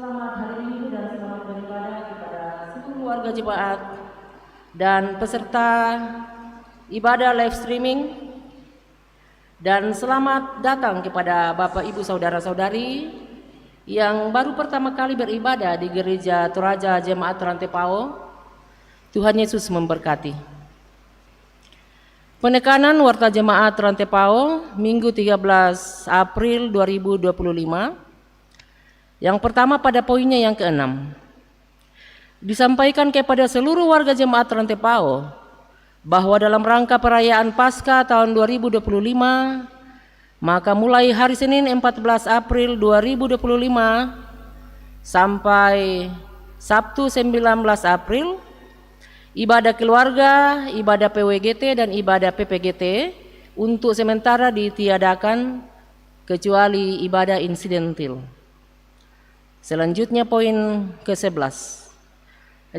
Selamat hari Minggu dan selamat beribadah kepada seluruh warga jemaat dan peserta ibadah live streaming, dan selamat datang kepada Bapak Ibu Saudara-saudari yang baru pertama kali beribadah di Gereja Toraja Jemaat Rantepao. Tuhan Yesus memberkati. Penekanan Warta Jemaat Rantepao Minggu 13 April 2025. Yang pertama pada poinnya yang ke-6. Disampaikan kepada seluruh warga Jemaat Rantepao bahwa dalam rangka perayaan Paskah tahun 2025, maka mulai hari Senin 14 April 2025 sampai Sabtu 19 April, ibadah keluarga, ibadah PWGT dan ibadah PPGT untuk sementara ditiadakan kecuali ibadah insidentil. Selanjutnya poin ke-11.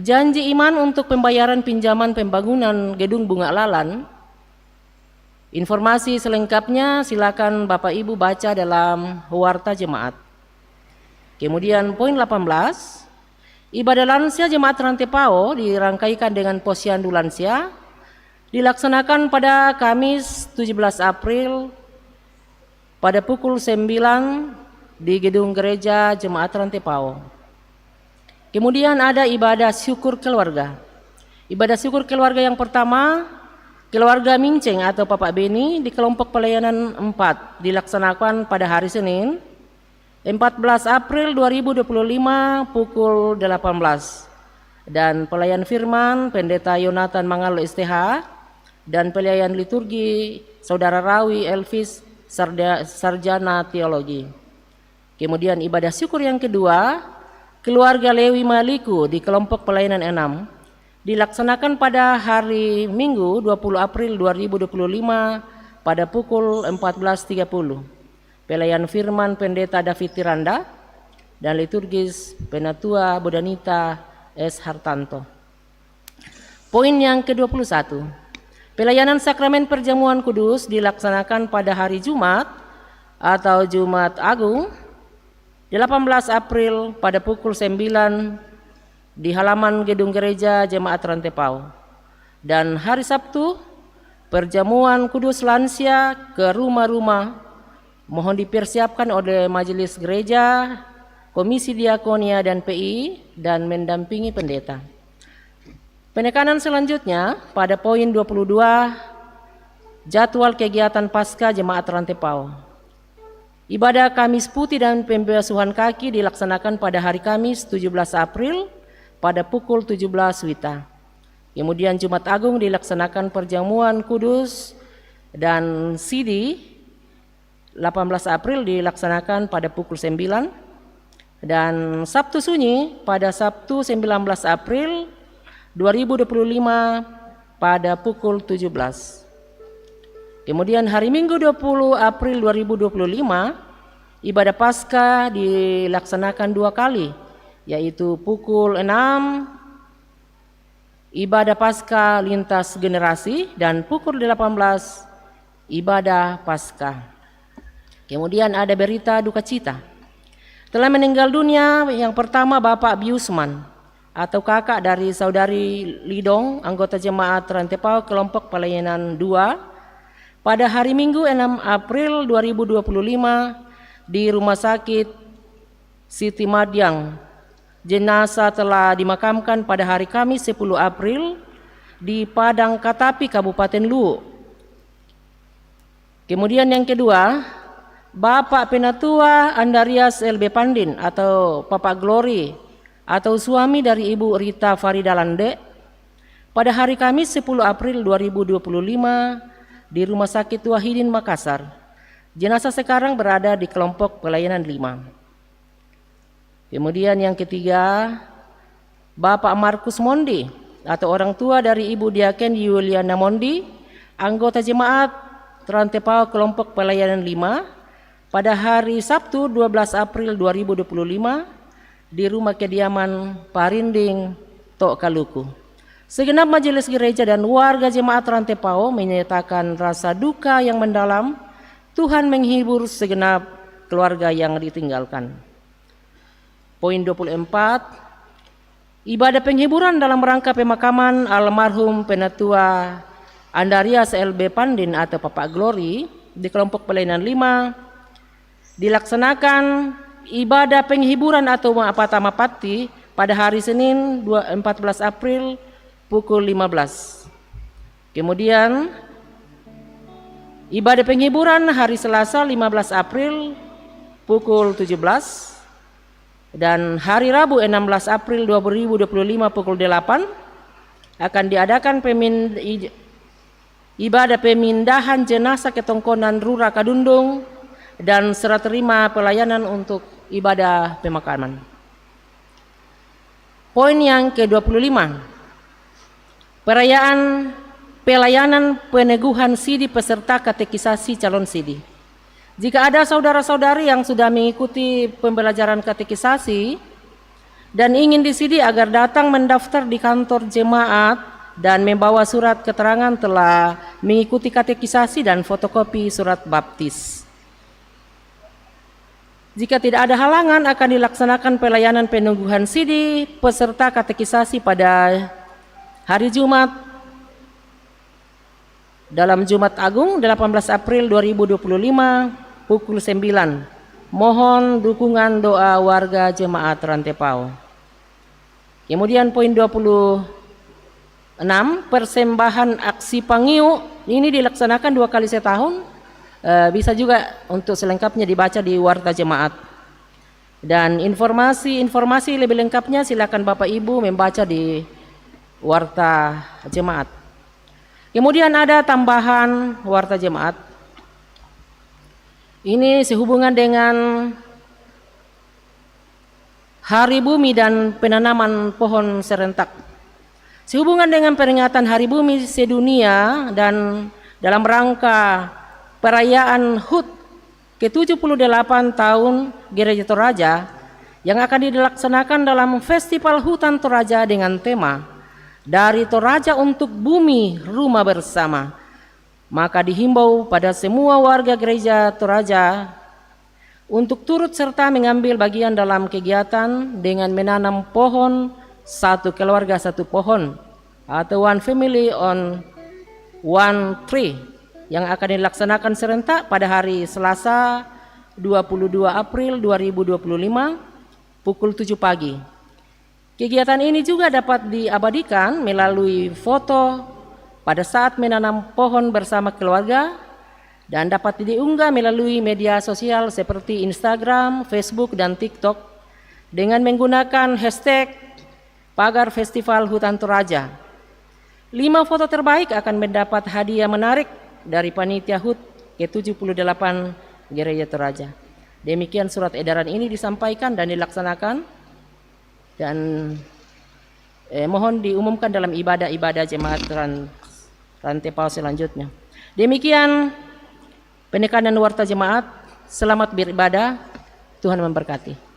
Janji iman untuk pembayaran pinjaman pembangunan Gedung Bunga Lalan. Informasi selengkapnya silakan Bapak Ibu baca dalam Warta Jemaat. Kemudian poin 18. Ibadah lansia Jemaat Rantepao dirangkaikan dengan posyandu lansia dilaksanakan pada Kamis 17 April pada pukul 9 di Gedung Gereja Jemaat Rantepao. Kemudian ada ibadah syukur keluarga. Ibadah syukur keluarga yang pertama, keluarga Minceng atau Bapak Beni di kelompok pelayanan 4 dilaksanakan pada hari Senin 14 April 2025 pukul 18. Dan pelayan firman Pendeta Yonatan Mangalo STH dan pelayan liturgi Saudara Rawi Elvis Sarjana Teologi. Kemudian ibadah syukur yang kedua, keluarga Lewi Maliku di kelompok pelayanan 6 dilaksanakan pada hari Minggu 20 April 2025 pada pukul 14.30. Pelayan firman Pendeta David Tiranda dan liturgis Penatua Bodanita S. Hartanto. Poin yang ke-21. Pelayanan sakramen perjamuan kudus dilaksanakan pada hari Jumat atau Jumat Agung 18 April pada pukul 9 di halaman Gedung Gereja Jemaat Rantepao. Dan hari Sabtu perjamuan kudus lansia ke rumah-rumah mohon dipersiapkan oleh Majelis Gereja, Komisi Diakonia dan PI dan mendampingi pendeta. Penekanan selanjutnya pada poin 22, jadwal kegiatan Paskah Jemaat Rantepao. Ibadah Kamis Putih dan pembasuhan kaki dilaksanakan pada hari Kamis 17 April pada pukul 17 WITA. Kemudian Jumat Agung dilaksanakan perjamuan kudus dan CD 18 April dilaksanakan pada pukul 9. Dan Sabtu Sunyi pada Sabtu 19 April 2025 pada pukul 17. Kemudian hari Minggu 20 April 2025 ibadah Paskah dilaksanakan 2 kali, yaitu pukul 6 ibadah Paskah lintas generasi dan pukul 18 ibadah Paskah. Kemudian ada berita duka cita. Telah meninggal dunia yang pertama Bapak Biusman atau kakak dari Saudari Lidong, anggota Jemaat Rantepao kelompok pelayanan 2 pada hari Minggu 6 April 2025 di Rumah Sakit Siti Madiang. Jenazah telah dimakamkan pada hari Kamis 10 April di Padang Katapi, Kabupaten Luwu. Kemudian yang kedua, Bapak Penatua Andarias LB Pandin atau Papa Glory atau suami dari Ibu Rita Farida Lande pada hari Kamis 10 April 2025 di Rumah Sakit Wahidin Makassar. Jenazah sekarang berada di kelompok pelayanan 5. Kemudian yang ketiga, Bapak Markus Mondi atau orang tua dari Ibu Diaken Yuliana Mondi, anggota Jemaat Rantepao kelompok pelayanan 5 pada hari Sabtu 12 April 2025 di rumah kediaman Parinding Tok Kaluku. Segenap majelis gereja dan warga Jemaat Rantepao menyatakan rasa duka yang mendalam. Tuhan menghibur segenap keluarga yang ditinggalkan. Poin 24, ibadah penghiburan dalam rangka pemakaman almarhum Penatua Andarias LB Pandin atau Papa Glory di kelompok pelayanan 5 dilaksanakan ibadah penghiburan atau Mapata Mapati pada hari Senin 14 April pukul 15. Kemudian ibadah penghiburan hari Selasa 15 April pukul 17 dan hari Rabu 16 April 2025 pukul 8 akan diadakan ibadah pemindahan jenazah ke Tongkonan Rura Kadundung dan serah terima pelayanan untuk ibadah pemakaman. Poin yang ke-25, pelayanan peneguhan sidi peserta katekisasi calon sidi. Jika ada saudara-saudari yang sudah mengikuti pembelajaran katekisasi dan ingin disidi agar datang mendaftar di kantor jemaat dan membawa surat keterangan telah mengikuti katekisasi dan fotokopi surat baptis. Jika tidak ada halangan akan dilaksanakan pelayanan peneguhan sidi peserta katekisasi pada hari Jumat dalam Jumat Agung 18 April 2025 pukul 9. Mohon dukungan doa warga jemaat Rantepao. Kemudian poin 26, persembahan aksi Pangiu ini dilaksanakan 2 kali setahun. Bisa juga untuk selengkapnya dibaca di Warta Jemaat. Dan informasi lebih lengkapnya silakan Bapak Ibu membaca di Warta Jemaat. Kemudian ada tambahan Warta Jemaat. Ini sehubungan dengan Hari Bumi dan penanaman pohon serentak. Sehubungan dengan peringatan Hari Bumi sedunia dan dalam rangka perayaan HUT ke-78 tahun Gereja Toraja yang akan dilaksanakan dalam Festival Hutan Toraja dengan tema Dari Toraja untuk Bumi Rumah Bersama. Maka dihimbau pada semua warga Gereja Toraja untuk turut serta mengambil bagian dalam kegiatan dengan menanam pohon satu keluarga satu pohon atau one family on one tree yang akan dilaksanakan serentak pada hari Selasa 22 April 2025 pukul 7 pagi. Kegiatan ini juga dapat diabadikan melalui foto pada saat menanam pohon bersama keluarga dan dapat diunggah melalui media sosial seperti Instagram, Facebook, dan TikTok dengan menggunakan hashtag Pagar Festival Hutan Toraja. 5 foto terbaik akan mendapat hadiah menarik dari Panitia HUT ke-78 Gereja Toraja. Demikian surat edaran ini disampaikan dan dilaksanakan dan mohon diumumkan dalam ibadah-ibadah jemaat Rantepao selanjutnya. Demikian penekanan Warta Jemaat. Selamat beribadah. Tuhan memberkati.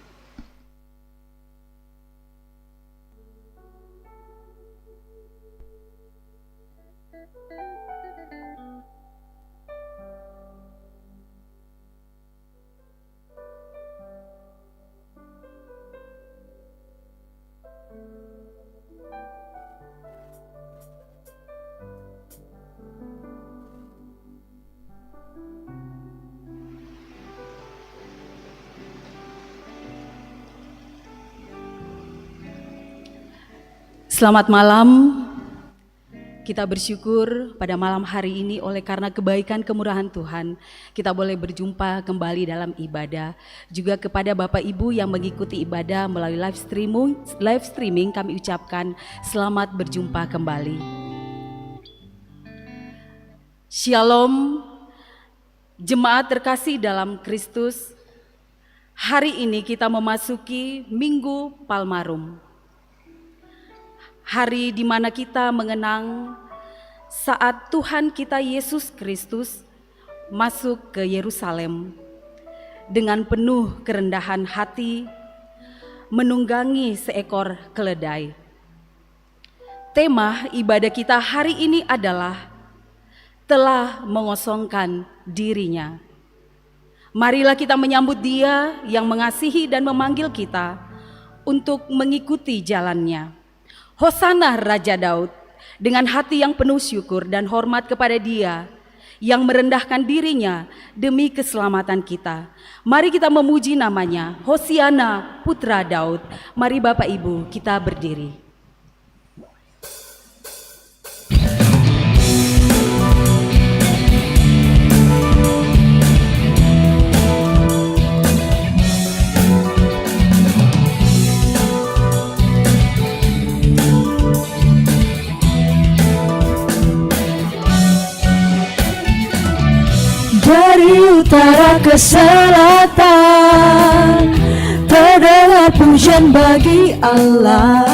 Selamat malam. Kita bersyukur pada malam hari ini oleh karena kebaikan kemurahan Tuhan kita boleh berjumpa kembali dalam ibadah. Juga kepada Bapak Ibu yang mengikuti ibadah melalui live streaming kami ucapkan selamat berjumpa kembali. Shalom jemaat terkasih dalam Kristus. Hari ini kita memasuki Minggu Palmarum. Hari di mana kita mengenang saat Tuhan kita Yesus Kristus masuk ke Yerusalem dengan penuh kerendahan hati menunggangi seekor keledai. Tema ibadah kita hari ini adalah telah mengosongkan dirinya. Marilah kita menyambut Dia yang mengasihi dan memanggil kita untuk mengikuti jalannya. Hosana Raja Daud, dengan hati yang penuh syukur dan hormat kepada Dia yang merendahkan dirinya demi keselamatan kita. Mari kita memuji namanya, Hosiana Putra Daud. Mari Bapak Ibu kita berdiri. Dari utara ke selatan terdengar pujian bagi Allah.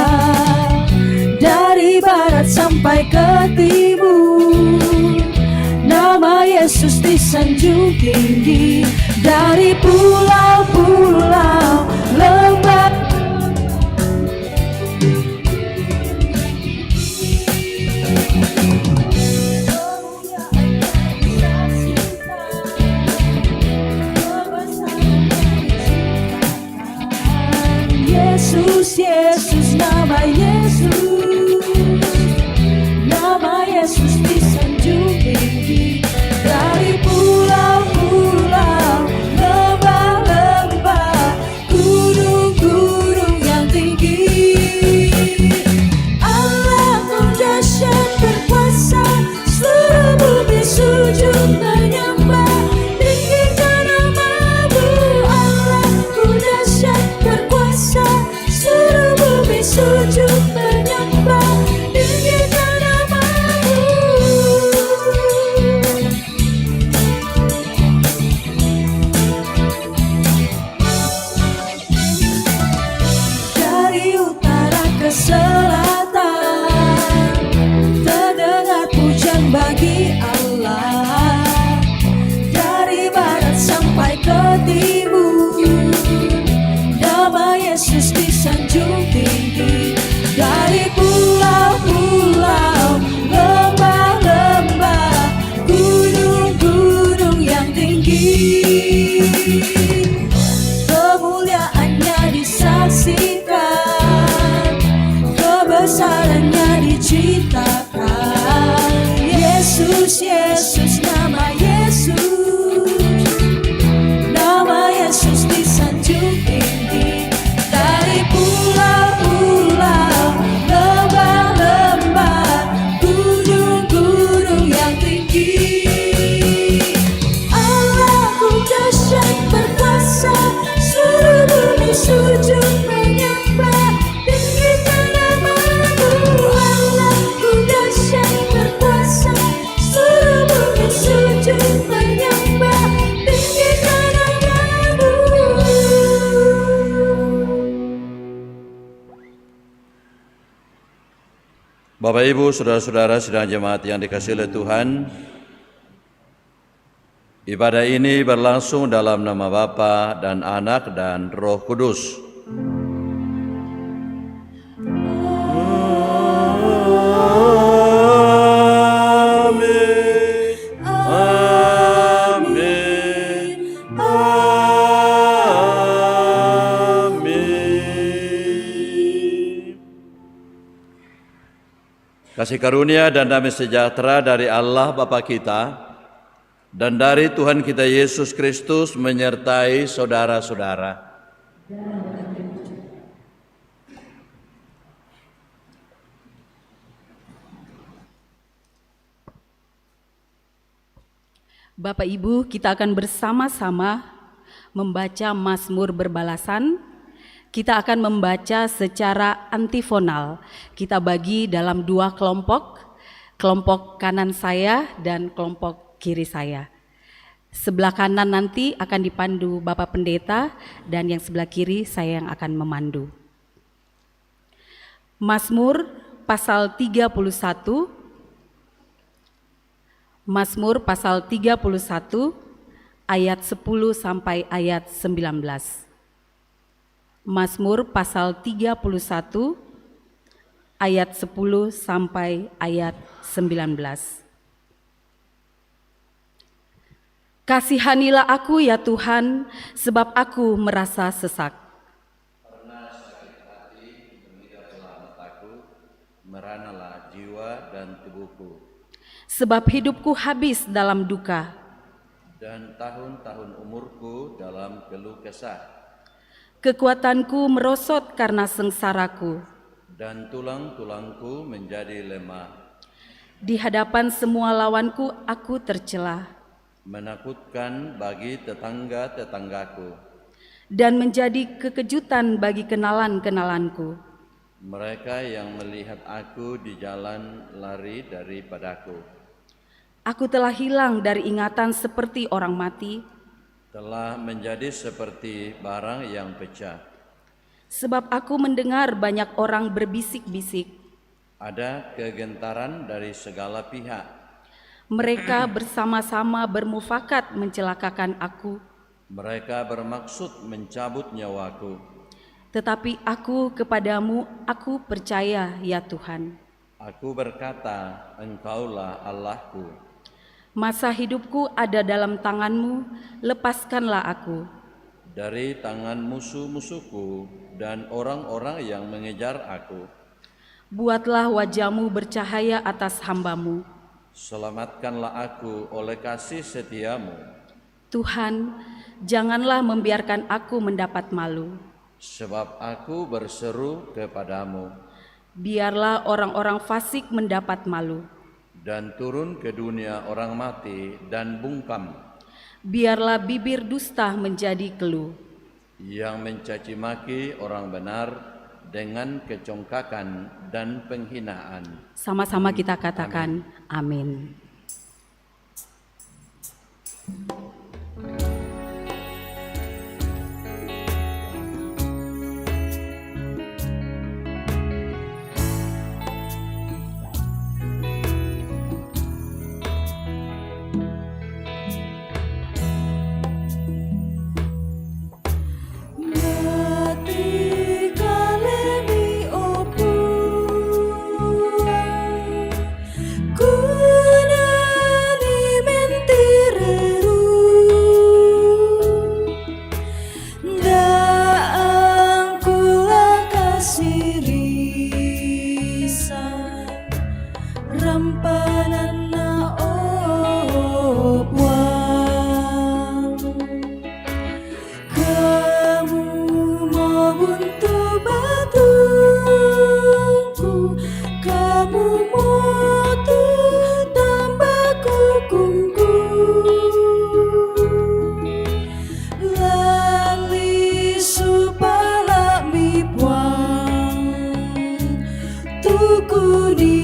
Dari barat sampai ke timur nama Yesus disanjung tinggi. Dari pulau-pulau lembah Yesus, Yesus, nama Yesus, nama Yesus disanjung tinggi. Dari pulau-pulau, lembah-lembah, gunung-gunung yang tinggi. Allahku dahsyat berkuasa, seluruh bumi sujud menyembah. Tinggikan nama-Mu, Allahku dahsyat berkuasa, seluruh bumi sujud menyembah. Tinggikan nama-Mu. Dari utara ke selatan terdengar pujian bagi Allah. Dari barat sampai ke timur nama Yesus disanjung tinggi. Dari pulau-pulau, lembah-lembah, gunung-gunung yang tinggi, kemuliaannya disaksikan, kebesarannya diceritakan. Yesus, Yesus, nama Yesus, nama Yesus disanjung tinggi. Dari pulau-pulau, lembah-lembah, gunung-gunung yang tinggi. Allahku dahsyat berkuasa, seluruh bumi sujud menyembah. Tinggikan nama-Mu, Allahku dahsyat berkuasa, seluruh bumi sujud menyembah. Tinggikan nama-Mu. Bapak Ibu, saudara-saudara sidang jemaat yang dikasihi oleh Tuhan, ibadah ini berlangsung dalam nama Bapa dan Anak dan Roh Kudus. Amin. Amin. Amin. Kasih karunia dan damai sejahtera dari Allah Bapa kita dan dari Tuhan kita Yesus Kristus menyertai saudara-saudara. Bapak Ibu, kita akan bersama-sama membaca Mazmur berbalasan. Kita akan membaca secara antifonal. Kita bagi dalam dua kelompok, kelompok kanan saya dan kelompok kiri saya. Sebelah kanan nanti akan dipandu Bapak Pendeta dan yang sebelah kiri saya yang akan memandu. Mazmur pasal 31, Mazmur pasal 31 ayat 10 sampai ayat 19. Mazmur pasal 31 ayat 10 sampai ayat 19. Kasihanilah aku ya Tuhan, sebab aku merasa sesak. meranalah jiwa dan tubuhku, sebab hidupku habis dalam duka, dan tahun-tahun umurku dalam keluh kesah, kekuatanku merosot karena sengsaraku. dan tulang-tulangku menjadi lemah. Di hadapan semua lawanku aku tercela, Menakutkan bagi tetangga-tetanggaku. dan menjadi kekejutan bagi kenalan-kenalanku. Mereka yang melihat aku di jalan lari daripadaku. Aku telah hilang dari ingatan seperti orang mati, Telah menjadi seperti barang yang pecah. sebab aku mendengar banyak orang berbisik-bisik. Ada kegentaran dari segala pihak. Mereka bersama-sama bermufakat mencelakakan aku, Mereka bermaksud mencabut nyawaku. tetapi aku kepadamu aku percaya, ya Tuhan. Aku berkata, Engkaulah Allahku. Masa hidupku ada dalam tangan-Mu, lepaskanlah aku. Dari tangan musuh-musuhku dan orang-orang yang mengejar aku. Buatlah wajah-Mu bercahaya atas hamba-Mu. Selamatkanlah aku oleh kasih setiamu. Tuhan, janganlah membiarkan aku mendapat malu. Sebab aku berseru kepadamu. Biarlah orang-orang fasik mendapat malu. Dan turun ke dunia orang mati dan bungkam. Biarlah bibir dusta menjadi keluh. Yang mencaci maki orang benar dengan kecongkakan dan penghinaan. Sama-sama kita katakan amin. Mati kalemi opua, kunani mentireru, daang kula kasirisa, rampanan na opua. Kamu mau buntu batungku, kamu mau tambah kukungku, lali supala mi buang, tuku di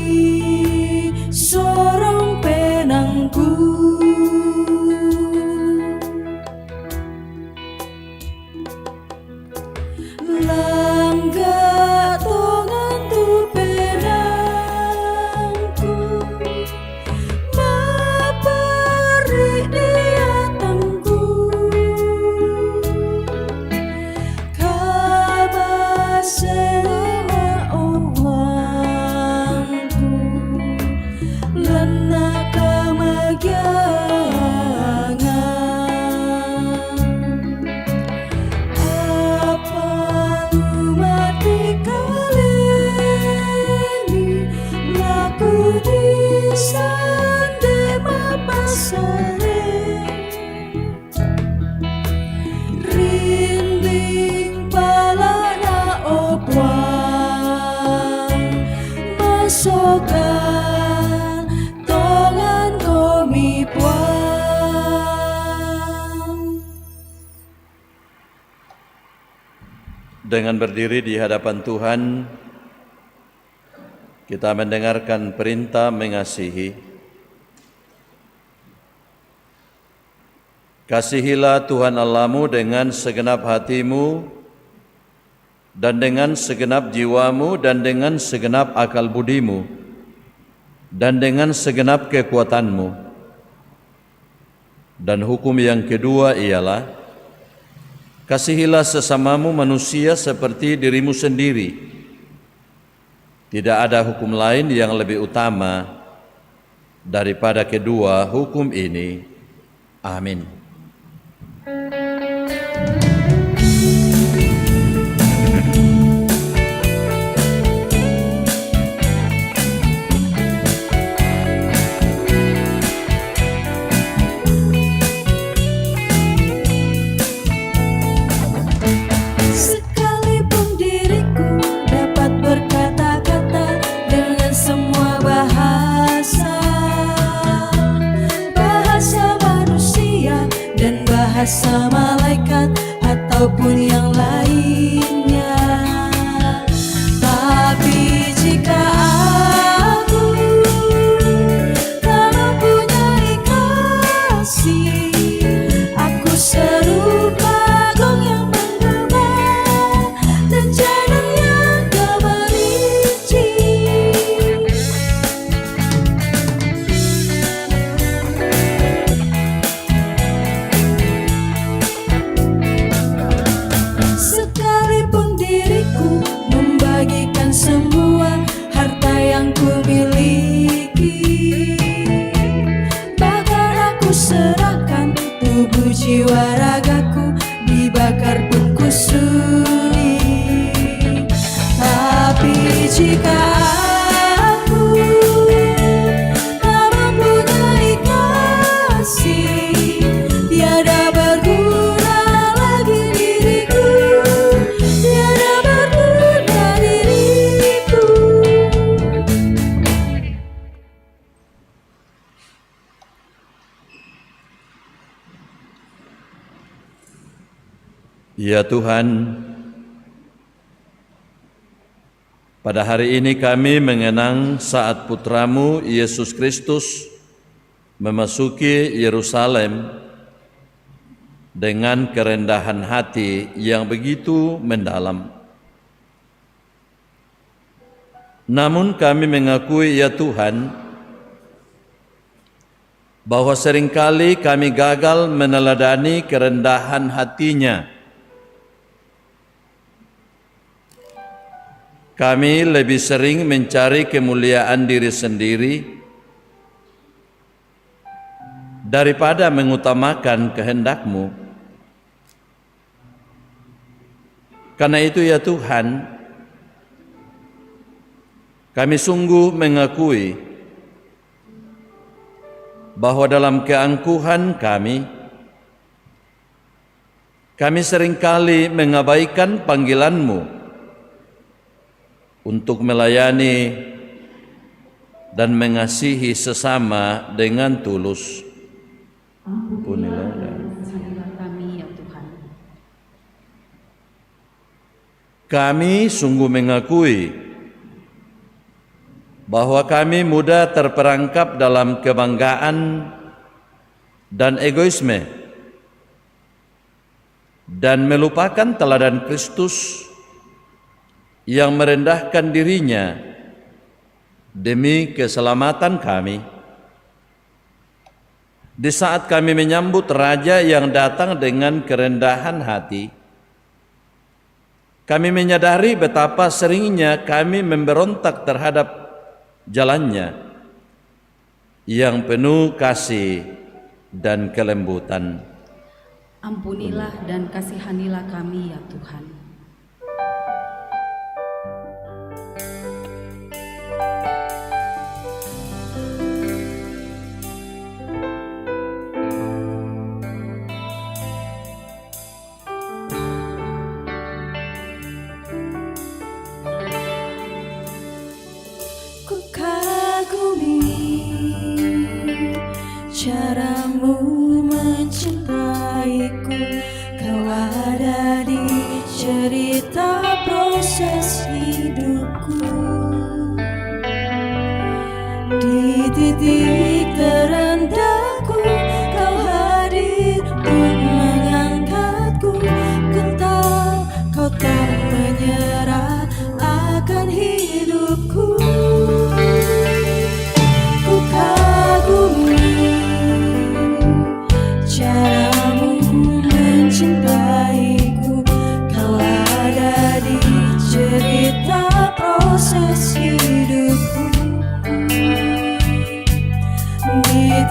sorong penangku. Langga tongan tu penangku, mapari diatangku, kabasela owangku, lana kamagyangan. Mati kalemi, laku di sande mapasare, rinding palana opwang, masokan tongan komi puang. Dengan berdiri di hadapan Tuhan, kita mendengarkan perintah mengasihi. Kasihilah Tuhan Allahmu dengan segenap hatimu, dan dengan segenap jiwamu, dan dengan segenap akal budimu, dan dengan segenap kekuatanmu. Dan hukum yang kedua ialah, kasihilah sesamamu manusia seperti dirimu sendiri. Tidak ada hukum lain yang lebih utama daripada kedua hukum ini. Amin. ataupun yang lainnya. Tapi jika aku tak mempunyai kasih, aku serupa gong yang menggema dan janang yang tak berincing. Sekalipun diriku membagikan semua harta yang kumiliki, bahkan aku serahkan tubuh jiwa ragaku, dibakar pun kusudi. Tapi jika aku tak mempunyai kasih, tiada berguna lagi diriku, tiada berguna diriku. Ya Tuhan, pada hari ini kami mengenang saat putramu Yesus Kristus memasuki Yerusalem dengan kerendahan hati yang begitu mendalam. Namun kami mengakui ya Tuhan, bahwa seringkali kami gagal meneladani kerendahan hatinya. Kami lebih sering mencari kemuliaan diri sendiri daripada mengutamakan kehendak-Mu. Karena itu ya Tuhan, kami sungguh mengakui bahwa dalam keangkuhan kami seringkali mengabaikan panggilan-Mu untuk melayani dan mengasihi sesama dengan tulus. Ampunilah kami ya Tuhan. Kami sungguh mengakui bahwa kami mudah terperangkap dalam kebanggaan dan egoisme dan melupakan teladan Kristus yang merendahkan dirinya demi keselamatan kami. Di saat kami menyambut Raja yang datang dengan kerendahan hati, kami menyadari betapa seringnya kami memberontak terhadap jalannya yang penuh kasih dan kelembutan. Ampunilah dan kasihanilah kami ya Tuhan. Ku kagumi caramu mencintaiku, kau ada di cerita proses hidupku. Di titik terendahku kau hadir untuk mengangkatku. Ku tahu kau tak menyerah akan hidupku. Ku kagumi caramu mencintaiku, kau ada di cerita proses hidupku. Di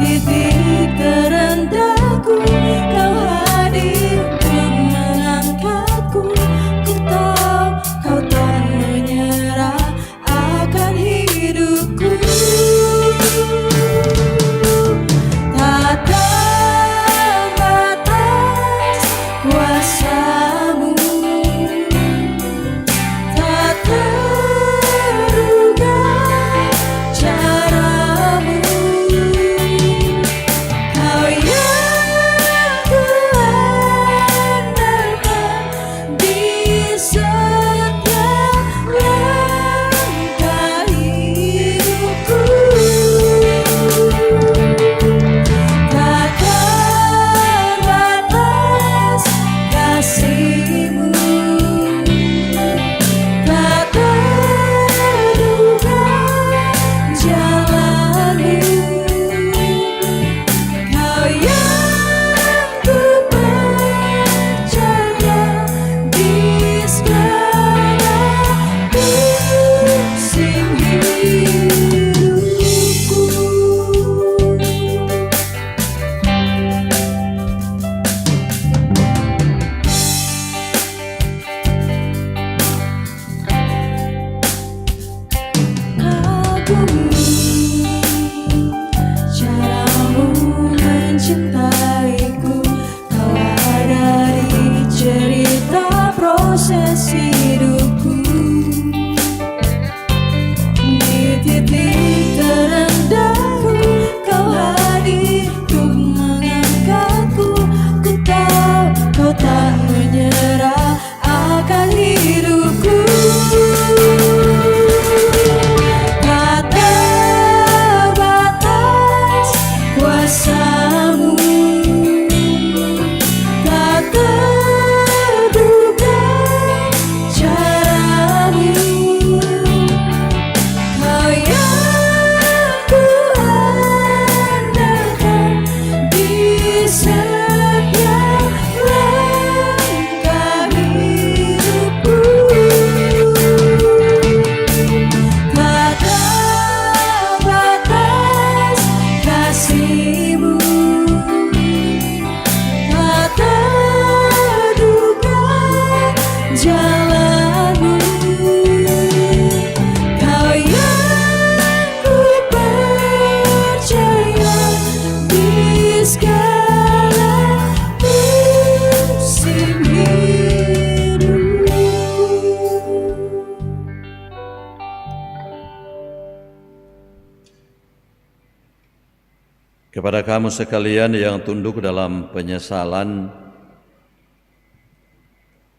Kepada kamu sekalian yang tunduk dalam penyesalan,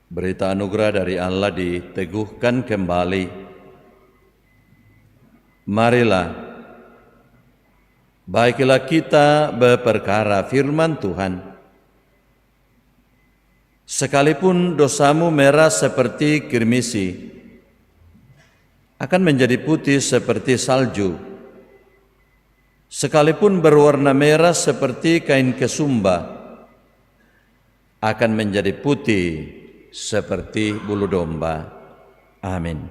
berita anugerah dari Allah diteguhkan kembali. Marilah, baiklah kita berperkara firman Tuhan. Sekalipun dosamu merah seperti kirmisi, akan menjadi putih seperti salju. Sekalipun berwarna merah seperti kain kesumba, akan menjadi putih seperti bulu domba. Amin.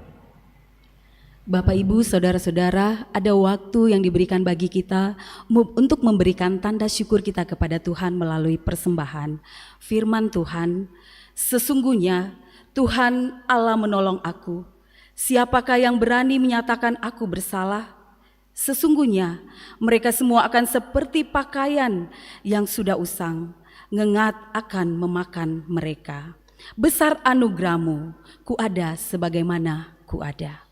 Bapak, Ibu, Saudara-saudara, ada waktu yang diberikan bagi kita untuk memberikan tanda syukur kita kepada Tuhan melalui persembahan. Firman Tuhan, sesungguhnya Tuhan Allah menolong aku. Siapakah yang berani menyatakan aku bersalah? Sesungguhnya mereka semua akan seperti pakaian yang sudah usang, ngengat akan memakan mereka. Besar anugerahmu, ku ada sebagaimana ku ada.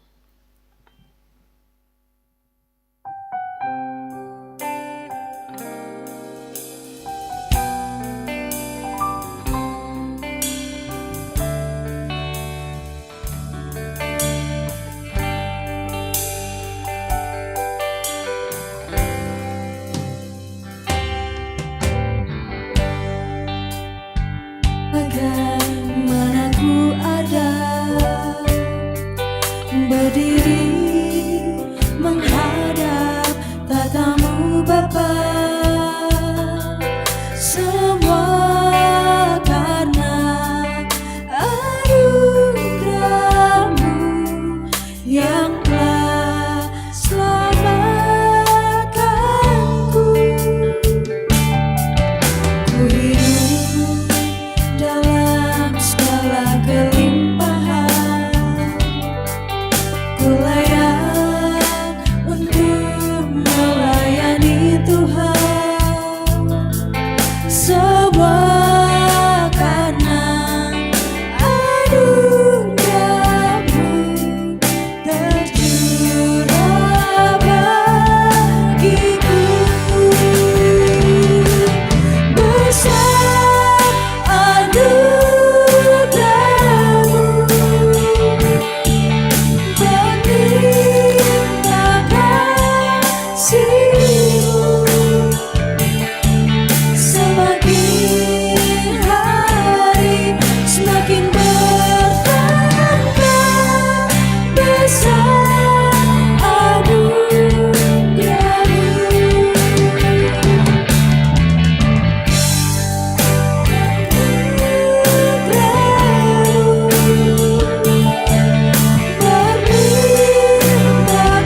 Bagaimana ku ada berdiri menghadap tatamu Bapa, semua karena anugerahmu yang telah selamatkanku. Ku hidup dalam segala kelimpahan, ku layak untuk melayani Tuhan. Semua karena anugerahmu tercurah bagiku. Besar anugerahmu, berlimpah kasih-Mu, semakin hari semakin bertambah. Besar berlimpah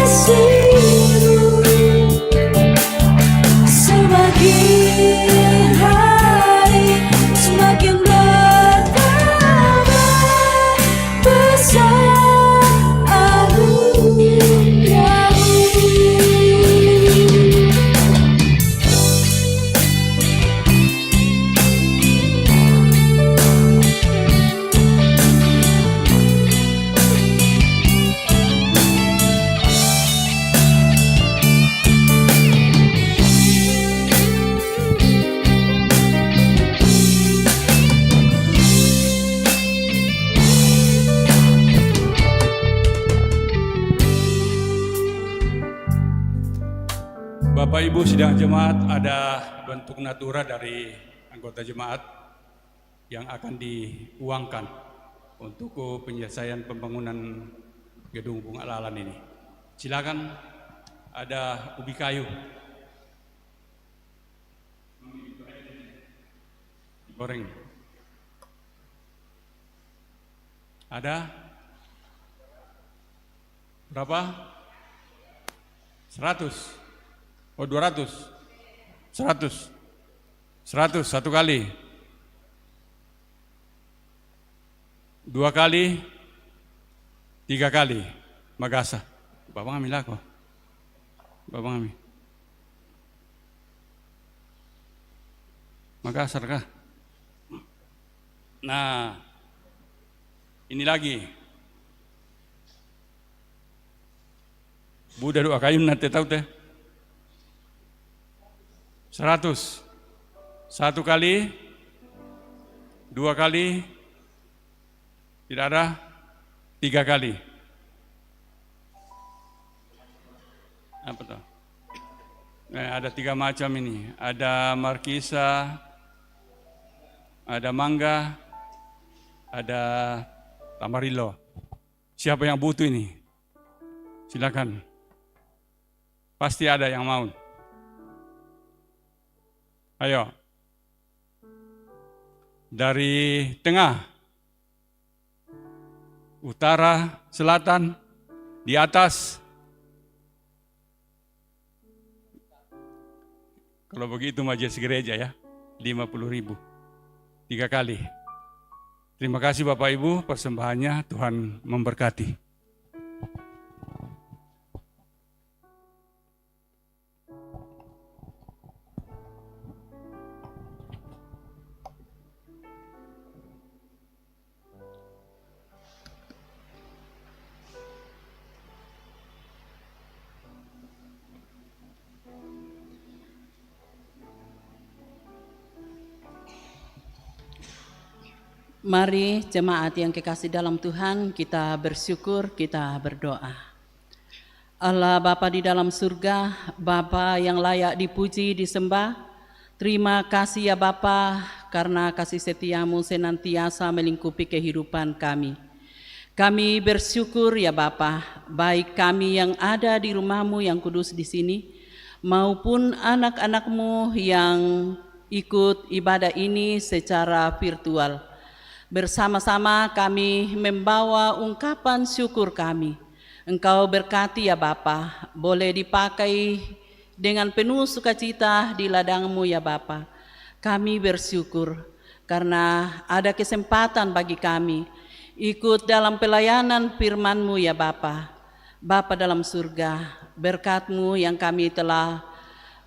kasih-Mu, semakin hari semakin bertambah. Besar anugerahmu. Bapak Ibu sidang jemaat, ada bentuk natura dari anggota jemaat yang akan diuangkan untuk penyelesaian pembangunan gedung Bunga Lalan ini. Silakan, ada ubi kayu. Goreng. Ada? Berapa? 100. Oh, 200. 100. 100 satu kali. 2 kali. 3 kali. Magasa. Bapak ngambil aku. Bapak ngambil. Makassar kah? Nah, ini lagi. Buddha doa kayu nanti tahu teh. 100. 1 kali, 2 kali, tidak ada, 3 kali. Apa tuh? Ada 3 macam ini. Ada markisa, ada mangga, ada tamarillo. Siapa yang butuh ini? Silakan. Pasti ada yang mau. Ayo. Dari tengah, utara, selatan, di atas. Kalau begitu majelis gereja ya, 50.000. 3 kali. Terima kasih Bapak Ibu, persembahannya Tuhan memberkati. Mari jemaat yang kekasih dalam Tuhan, kita bersyukur, kita berdoa. Allah Bapa di dalam surga, Bapa yang layak dipuji, disembah, terima kasih ya Bapa karena kasih setiamu senantiasa melingkupi kehidupan kami. Kami bersyukur ya Bapa, baik kami yang ada di rumahmu yang kudus di sini, maupun anak-anakmu yang ikut ibadah ini secara virtual. Bersama-sama kami membawa ungkapan syukur kami. Engkau berkati ya Bapa, boleh dipakai dengan penuh sukacita di ladangmu ya Bapa. Kami bersyukur karena ada kesempatan bagi kami ikut dalam pelayanan firman-Mu ya Bapa. Bapa dalam surga, berkat-Mu yang kami telah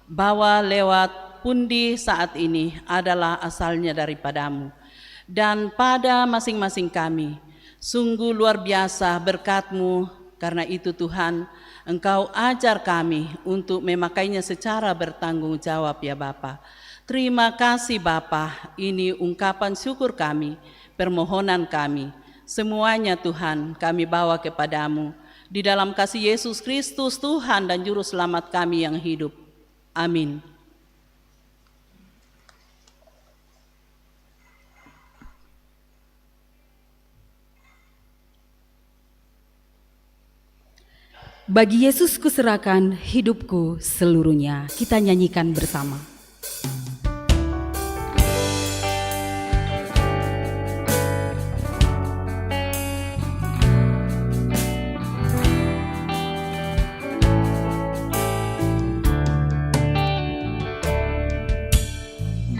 bawa lewat pundi saat ini adalah asalnya daripada-Mu. Dan pada masing-masing kami, sungguh luar biasa berkat-Mu, karena itu Tuhan, Engkau ajar kami untuk memakainya secara bertanggung jawab ya Bapa. Terima kasih Bapa, ini ungkapan syukur kami, permohonan kami, semuanya Tuhan kami bawa kepada-Mu, di dalam kasih Yesus Kristus Tuhan dan Juru Selamat kami yang hidup. Amin. Bagi Yesus kuserahkan hidupku seluruhnya. Kita nyanyikan bersama.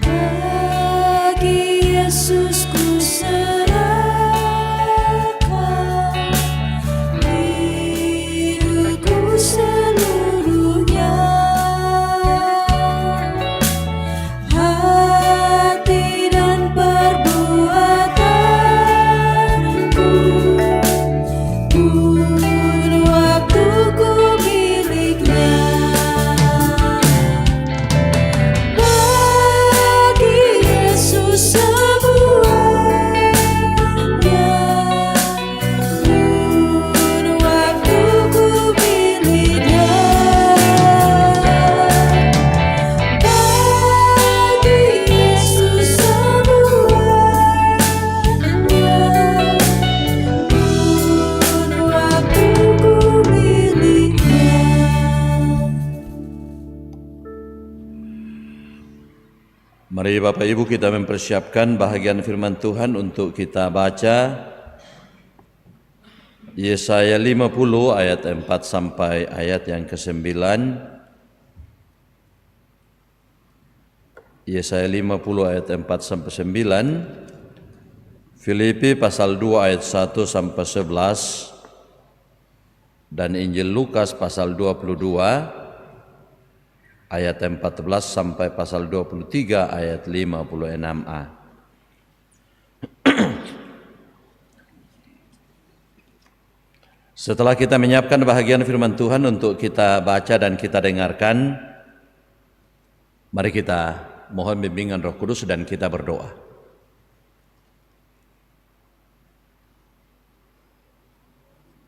Bagi Yesus ku serahkan hidupku seluruhnya, hati dan perbuatanku, pun waktuku miliknya. Bagi Yesus semuanya, pun waktuku miliknya. Bagi Yesus semuanya, pun waktuku miliknya. Mari Bapak Ibu kita mempersiapkan bahagian firman Tuhan untuk kita baca. Yesaya 50 ayat 4 sampai ayat yang ke-9. Yesaya 50 ayat 4 sampai 9. Filipi pasal 2 ayat 1 sampai 11. Dan Injil Lukas pasal 22 ayat 14 sampai pasal 23 ayat 56a. Setelah kita menyiapkan bahagian firman Tuhan untuk kita baca dan kita dengarkan, Mari kita mohon bimbingan Roh Kudus dan kita berdoa.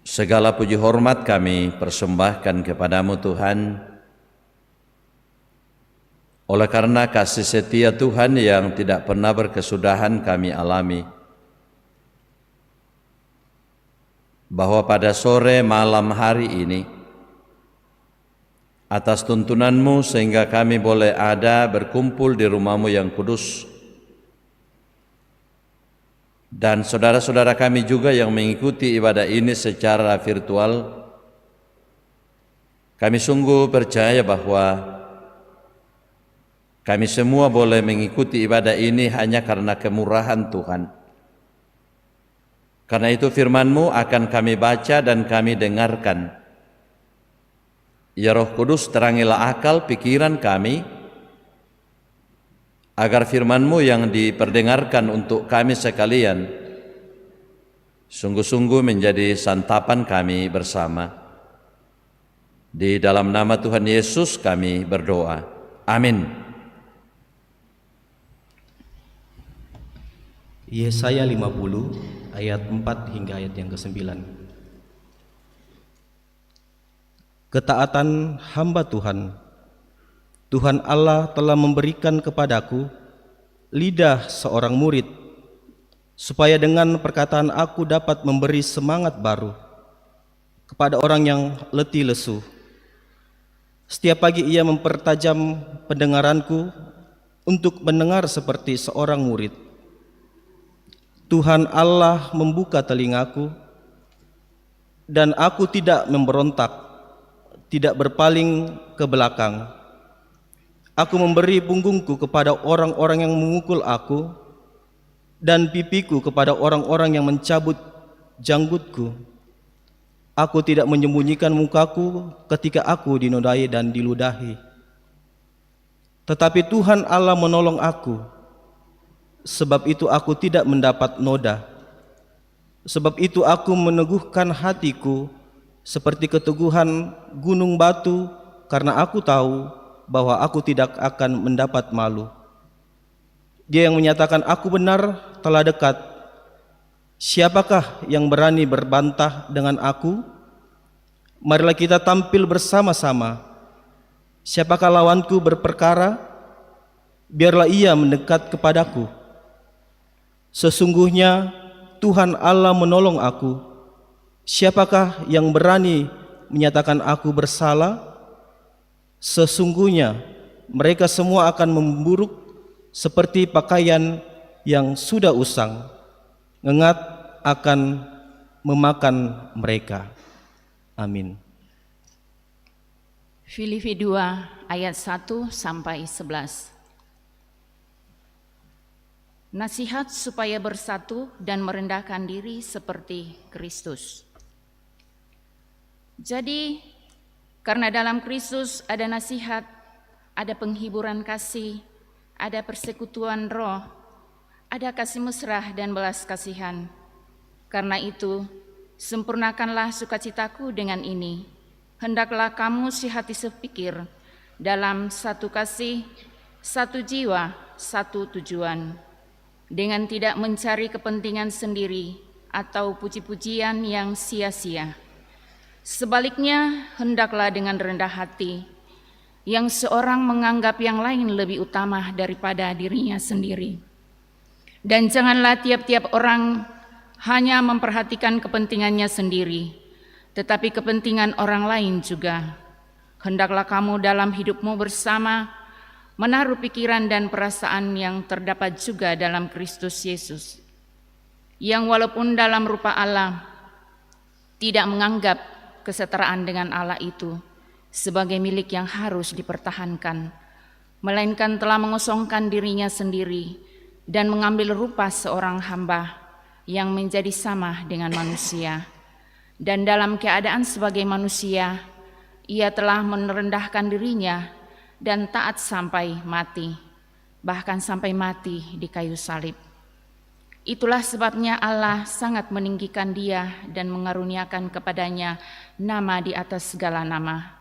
Segala puji hormat kami persembahkan kepadamu Tuhan, oleh karena kasih setia Tuhan yang tidak pernah berkesudahan kami alami, bahwa pada sore malam hari ini, atas tuntunanmu sehingga kami boleh ada berkumpul di rumahmu yang kudus, dan saudara-saudara kami juga yang mengikuti ibadah ini secara virtual. Kami sungguh percaya bahwa kami semua boleh mengikuti ibadah ini hanya karena kemurahan Tuhan. Karena itu firman-Mu akan kami baca dan kami dengarkan. Ya Roh Kudus, terangilah akal pikiran kami, agar firman-Mu yang diperdengarkan untuk kami sekalian sungguh-sungguh menjadi santapan kami bersama. Di dalam nama Tuhan Yesus kami berdoa. Amin. Yesaya 50 ayat 4 hingga ayat yang ke-9. Ketaatan hamba Tuhan. Tuhan Allah telah memberikan kepadaku lidah seorang murid, supaya dengan perkataan aku dapat memberi semangat baru kepada orang yang letih lesu. Setiap pagi ia mempertajam pendengaranku untuk mendengar seperti seorang murid. Tuhan Allah membuka telingaku, dan aku tidak memberontak, tidak berpaling ke belakang. Aku memberi punggungku kepada orang-orang yang memukul aku, dan pipiku kepada orang-orang yang mencabut janggutku. Aku tidak menyembunyikan mukaku ketika aku dinodai dan diludahi. Tetapi Tuhan Allah menolong aku. Sebab itu aku tidak mendapat noda. Sebab itu aku meneguhkan hatiku seperti keteguhan gunung batu, karena aku tahu bahwa aku tidak akan mendapat malu. Dia yang menyatakan aku benar telah dekat. Siapakah yang berani berbantah dengan aku? Marilah kita tampil bersama-sama. Siapakah lawanku berperkara? Biarlah ia mendekat kepadaku. Sesungguhnya Tuhan Allah menolong aku. Siapakah yang berani menyatakan aku bersalah? Sesungguhnya mereka semua akan memburuk seperti pakaian yang sudah usang. Ngengat akan memakan mereka. Amin. Filipi 2 ayat 1 sampai 11. Nasihat supaya bersatu dan merendahkan diri seperti Kristus. Jadi, karena dalam Kristus ada nasihat, ada penghiburan kasih, ada persekutuan roh, ada kasih mesra dan belas kasihan. Karena itu, sempurnakanlah sukacitaku dengan ini. Hendaklah kamu sehati sepikir, dalam satu kasih, satu jiwa, satu tujuan, dengan tidak mencari kepentingan sendiri atau puji-pujian yang sia-sia. Sebaliknya, hendaklah dengan rendah hati, yang seorang menganggap yang lain lebih utama daripada dirinya sendiri. Dan janganlah tiap-tiap orang hanya memperhatikan kepentingannya sendiri, tetapi kepentingan orang lain juga. Hendaklah kamu dalam hidupmu bersama menaruh pikiran dan perasaan yang terdapat juga dalam Kristus Yesus, yang walaupun dalam rupa Allah tidak menganggap kesetaraan dengan Allah itu sebagai milik yang harus dipertahankan, melainkan telah mengosongkan dirinya sendiri dan mengambil rupa seorang hamba yang menjadi sama dengan manusia. Dan dalam keadaan sebagai manusia, ia telah merendahkan dirinya dan taat sampai mati, bahkan sampai mati di kayu salib. Itulah sebabnya Allah sangat meninggikan dia dan mengaruniakan kepadanya nama di atas segala nama,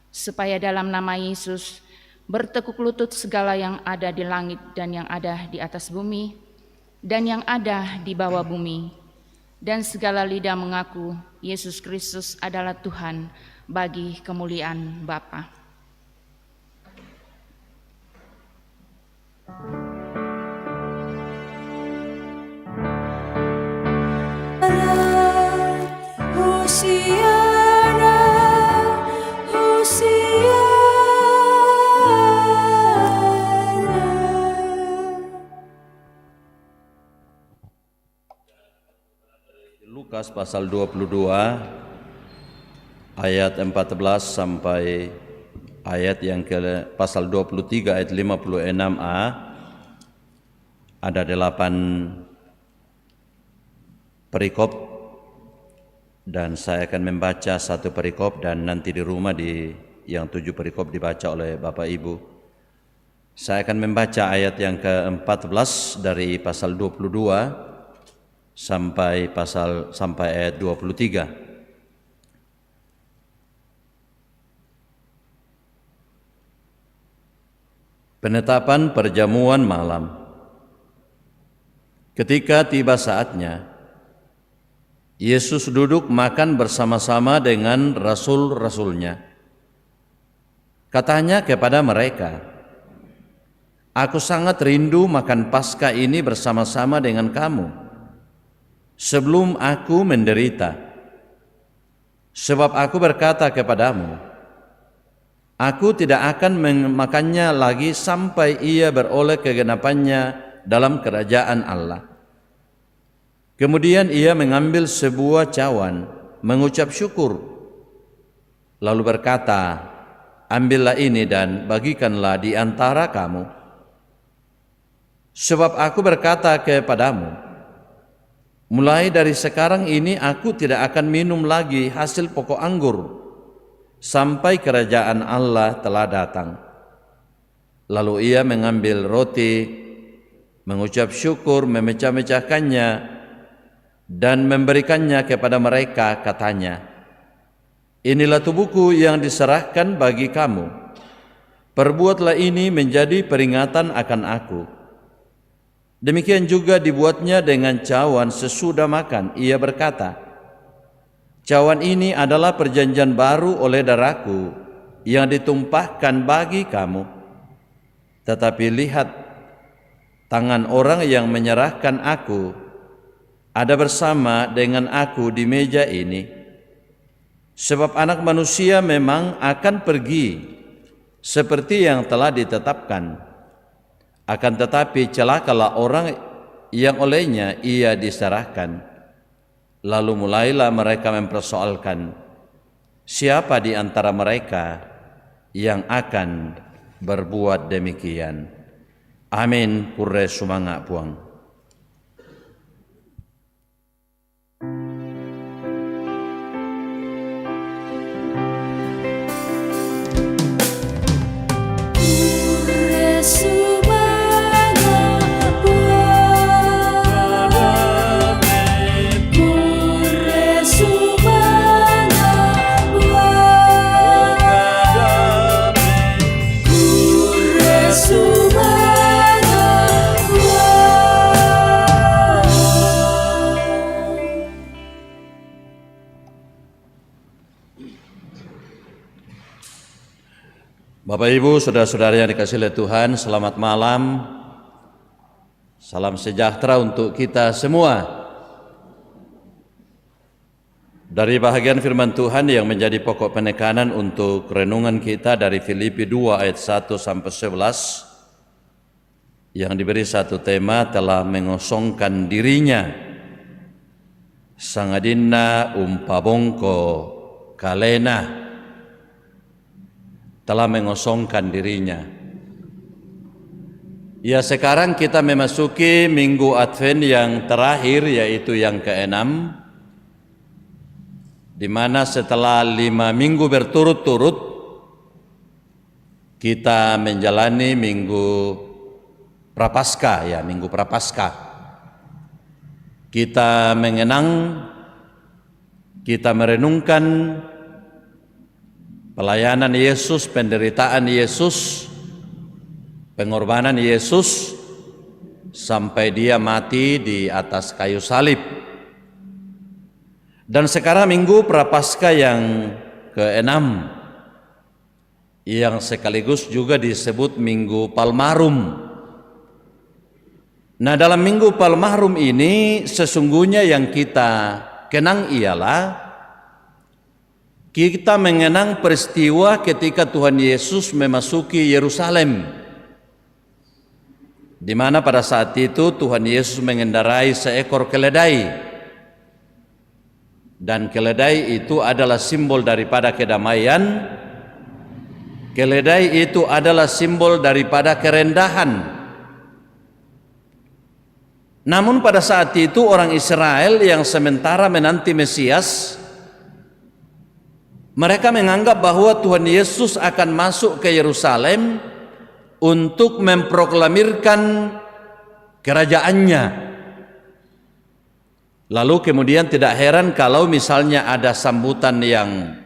supaya dalam nama Yesus bertekuk lutut segala yang ada di langit dan yang ada di atas bumi, dan yang ada di bawah bumi, dan segala lidah mengaku Yesus Kristus adalah Tuhan bagi kemuliaan Bapa. Hosiana, Hosiana. Lukas pasal 22 ayat 14 sampai ayat yang ke pasal 23 ayat 56a ada 8 perikop dan saya akan membaca satu perikop dan nanti di rumah yang 7 perikop dibaca oleh Bapak Ibu. Saya akan membaca ayat yang ke-14 dari pasal 22 sampai ayat 23. Penetapan perjamuan malam. Ketika tiba saatnya, Yesus duduk makan bersama-sama dengan rasul-rasulnya. Katanya kepada mereka, "Aku sangat rindu makan Paskah ini bersama-sama dengan kamu sebelum aku menderita. Sebab aku berkata kepadamu, aku tidak akan memakannya lagi sampai ia beroleh kegenapannya dalam kerajaan Allah." Kemudian ia mengambil sebuah cawan, mengucap syukur, lalu berkata, "Ambillah ini dan bagikanlah di antara kamu. Sebab aku berkata kepadamu, mulai dari sekarang ini aku tidak akan minum lagi hasil pokok anggur sampai kerajaan Allah telah datang." Lalu ia mengambil roti, mengucap syukur, memecah-mecahkannya dan memberikannya kepada mereka, katanya, "Inilah tubuhku yang diserahkan bagi kamu. Perbuatlah ini menjadi peringatan akan aku." Demikian juga dibuatnya dengan cawan sesudah makan. Ia berkata, "Cawan ini adalah perjanjian baru oleh darahku yang ditumpahkan bagi kamu. Tetapi lihat, tangan orang yang menyerahkan aku ada bersama dengan aku di meja ini. Sebab Anak Manusia memang akan pergi seperti yang telah ditetapkan. Akan tetapi celakalah orang yang olehnya ia diserahkan." Lalu mulailah mereka mempersoalkan, siapa di antara mereka yang akan berbuat demikian. Amin. Purre sumanga puang. Bapak Ibu, saudara-saudara yang dikasihi oleh Tuhan, selamat malam. Salam sejahtera untuk kita semua. Dari bahagian firman Tuhan yang menjadi pokok penekanan untuk renungan kita dari Filipi 2 ayat 1 sampai 11 yang diberi satu tema, telah mengosongkan dirinya. Sangadinna umpabongko kalena, telah mengosongkan dirinya. Ya, sekarang kita memasuki minggu Advent yang terakhir, yaitu yang ke-6, di mana setelah 5 minggu berturut-turut kita menjalani minggu Prapaskah, ya, minggu Prapaskah. Kita mengenang, kita merenungkan pelayanan Yesus, penderitaan Yesus, pengorbanan Yesus sampai dia mati di atas kayu salib. Dan sekarang Minggu Prapaskah yang ke-6 yang sekaligus juga disebut Minggu Palmarum. Nah, dalam Minggu Palmarum ini sesungguhnya yang kita kenang ialah kita mengenang peristiwa ketika Tuhan Yesus memasuki Yerusalem, di mana pada saat itu Tuhan Yesus mengendarai seekor keledai, dan keledai itu adalah simbol daripada kedamaian. Keledai itu adalah simbol daripada kerendahan. Namun pada saat itu orang Israel yang sementara menanti Mesias, mereka menganggap bahwa Tuhan Yesus akan masuk ke Yerusalem untuk memproklamirkan kerajaannya. Lalu kemudian tidak heran kalau misalnya ada sambutan yang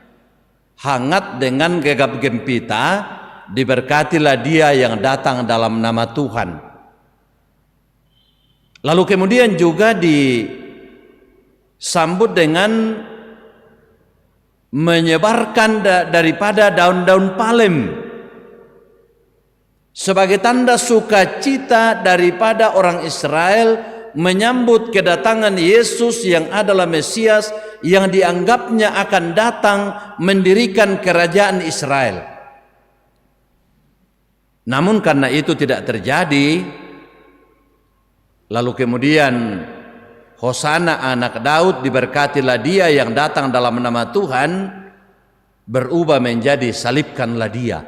hangat dengan gegap gempita, diberkatilah dia yang datang dalam nama Tuhan. Lalu kemudian juga disambut dengan menyebarkan daripada daun-daun palem sebagai tanda sukacita daripada orang Israel menyambut kedatangan Yesus yang adalah Mesias yang dianggapnya akan datang mendirikan kerajaan Israel. Namun karena itu tidak terjadi, lalu kemudian Hosana anak Daud, diberkatilah dia yang datang dalam nama Tuhan, berubah menjadi salibkanlah dia.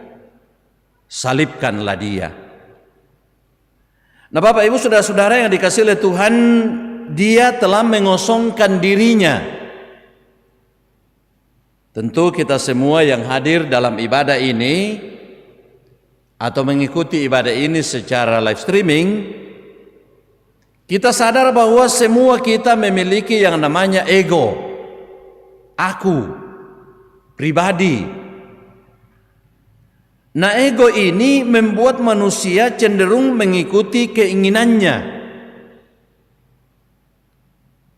Salibkanlah dia. Nah, Bapak Ibu saudara-saudara yang dikasihi oleh Tuhan, dia telah mengosongkan dirinya. Tentu kita semua yang hadir dalam ibadah ini atau mengikuti ibadah ini secara live streaming, kita sadar bahwa semua kita memiliki yang namanya ego, aku, pribadi. Nah, ego ini membuat manusia cenderung mengikuti keinginannya.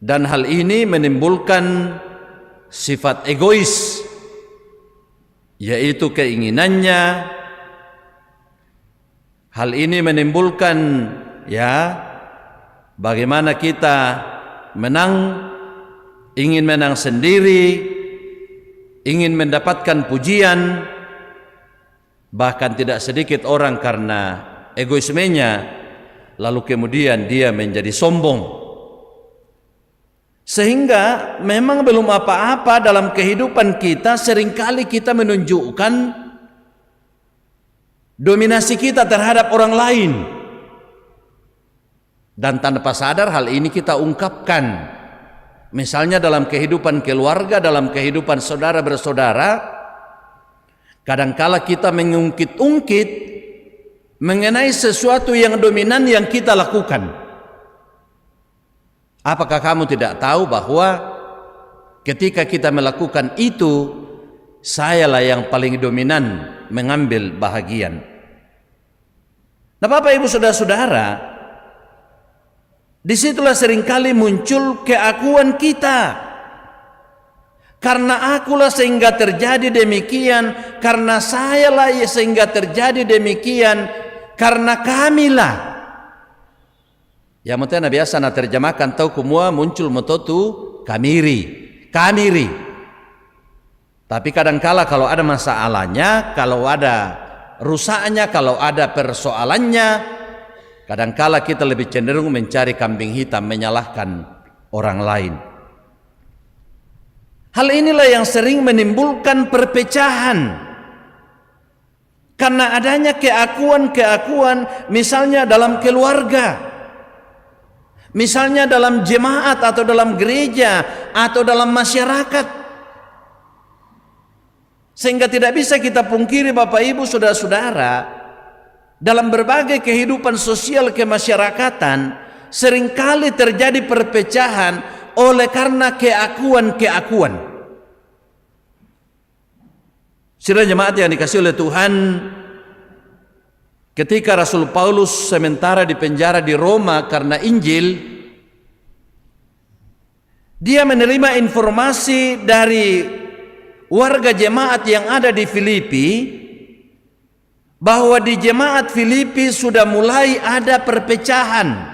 Dan hal ini menimbulkan sifat egois, yaitu keinginannya. Hal ini menimbulkan bagaimana kita ingin menang sendiri, ingin mendapatkan pujian. Bahkan tidak sedikit orang karena egoismenya, lalu kemudian dia menjadi sombong. Sehingga memang belum apa-apa dalam kehidupan kita, seringkali kita menunjukkan dominasi kita terhadap orang lain. Dan tanpa sadar hal ini kita ungkapkan. Misalnya dalam kehidupan keluarga, dalam kehidupan saudara bersaudara, kadangkala kita mengungkit-ungkit mengenai sesuatu yang dominan yang kita lakukan. Apakah kamu tidak tahu bahwa ketika kita melakukan itu, sayalah yang paling dominan mengambil bahagian. Nah, Bapak Ibu saudara-saudara, disitulah seringkali muncul keakuan kita. Karena akulah sehingga terjadi demikian, karena sayalah sehingga terjadi demikian, karena kamilah. Ya mungkin biasa terjemahkan tahu kumua muncul mototu kamiri. Tapi kadangkala kalau ada masalahnya, kalau ada rusaknya, kalau ada persoalannya, kadangkala kita lebih cenderung mencari kambing hitam, menyalahkan orang lain. Hal inilah yang sering menimbulkan perpecahan. Karena adanya keakuan-keakuan, misalnya dalam keluarga, misalnya dalam jemaat atau dalam gereja atau dalam masyarakat. Sehingga tidak bisa kita pungkiri Bapak Ibu saudara-saudara, dalam berbagai kehidupan sosial kemasyarakatan seringkali terjadi perpecahan oleh karena keakuan-keakuan. Saudara jemaat yang dikasihi oleh Tuhan, ketika Rasul Paulus sementara di penjara di Roma karena Injil, dia menerima informasi dari warga jemaat yang ada di Filipi bahwa di jemaat Filipi sudah mulai ada perpecahan.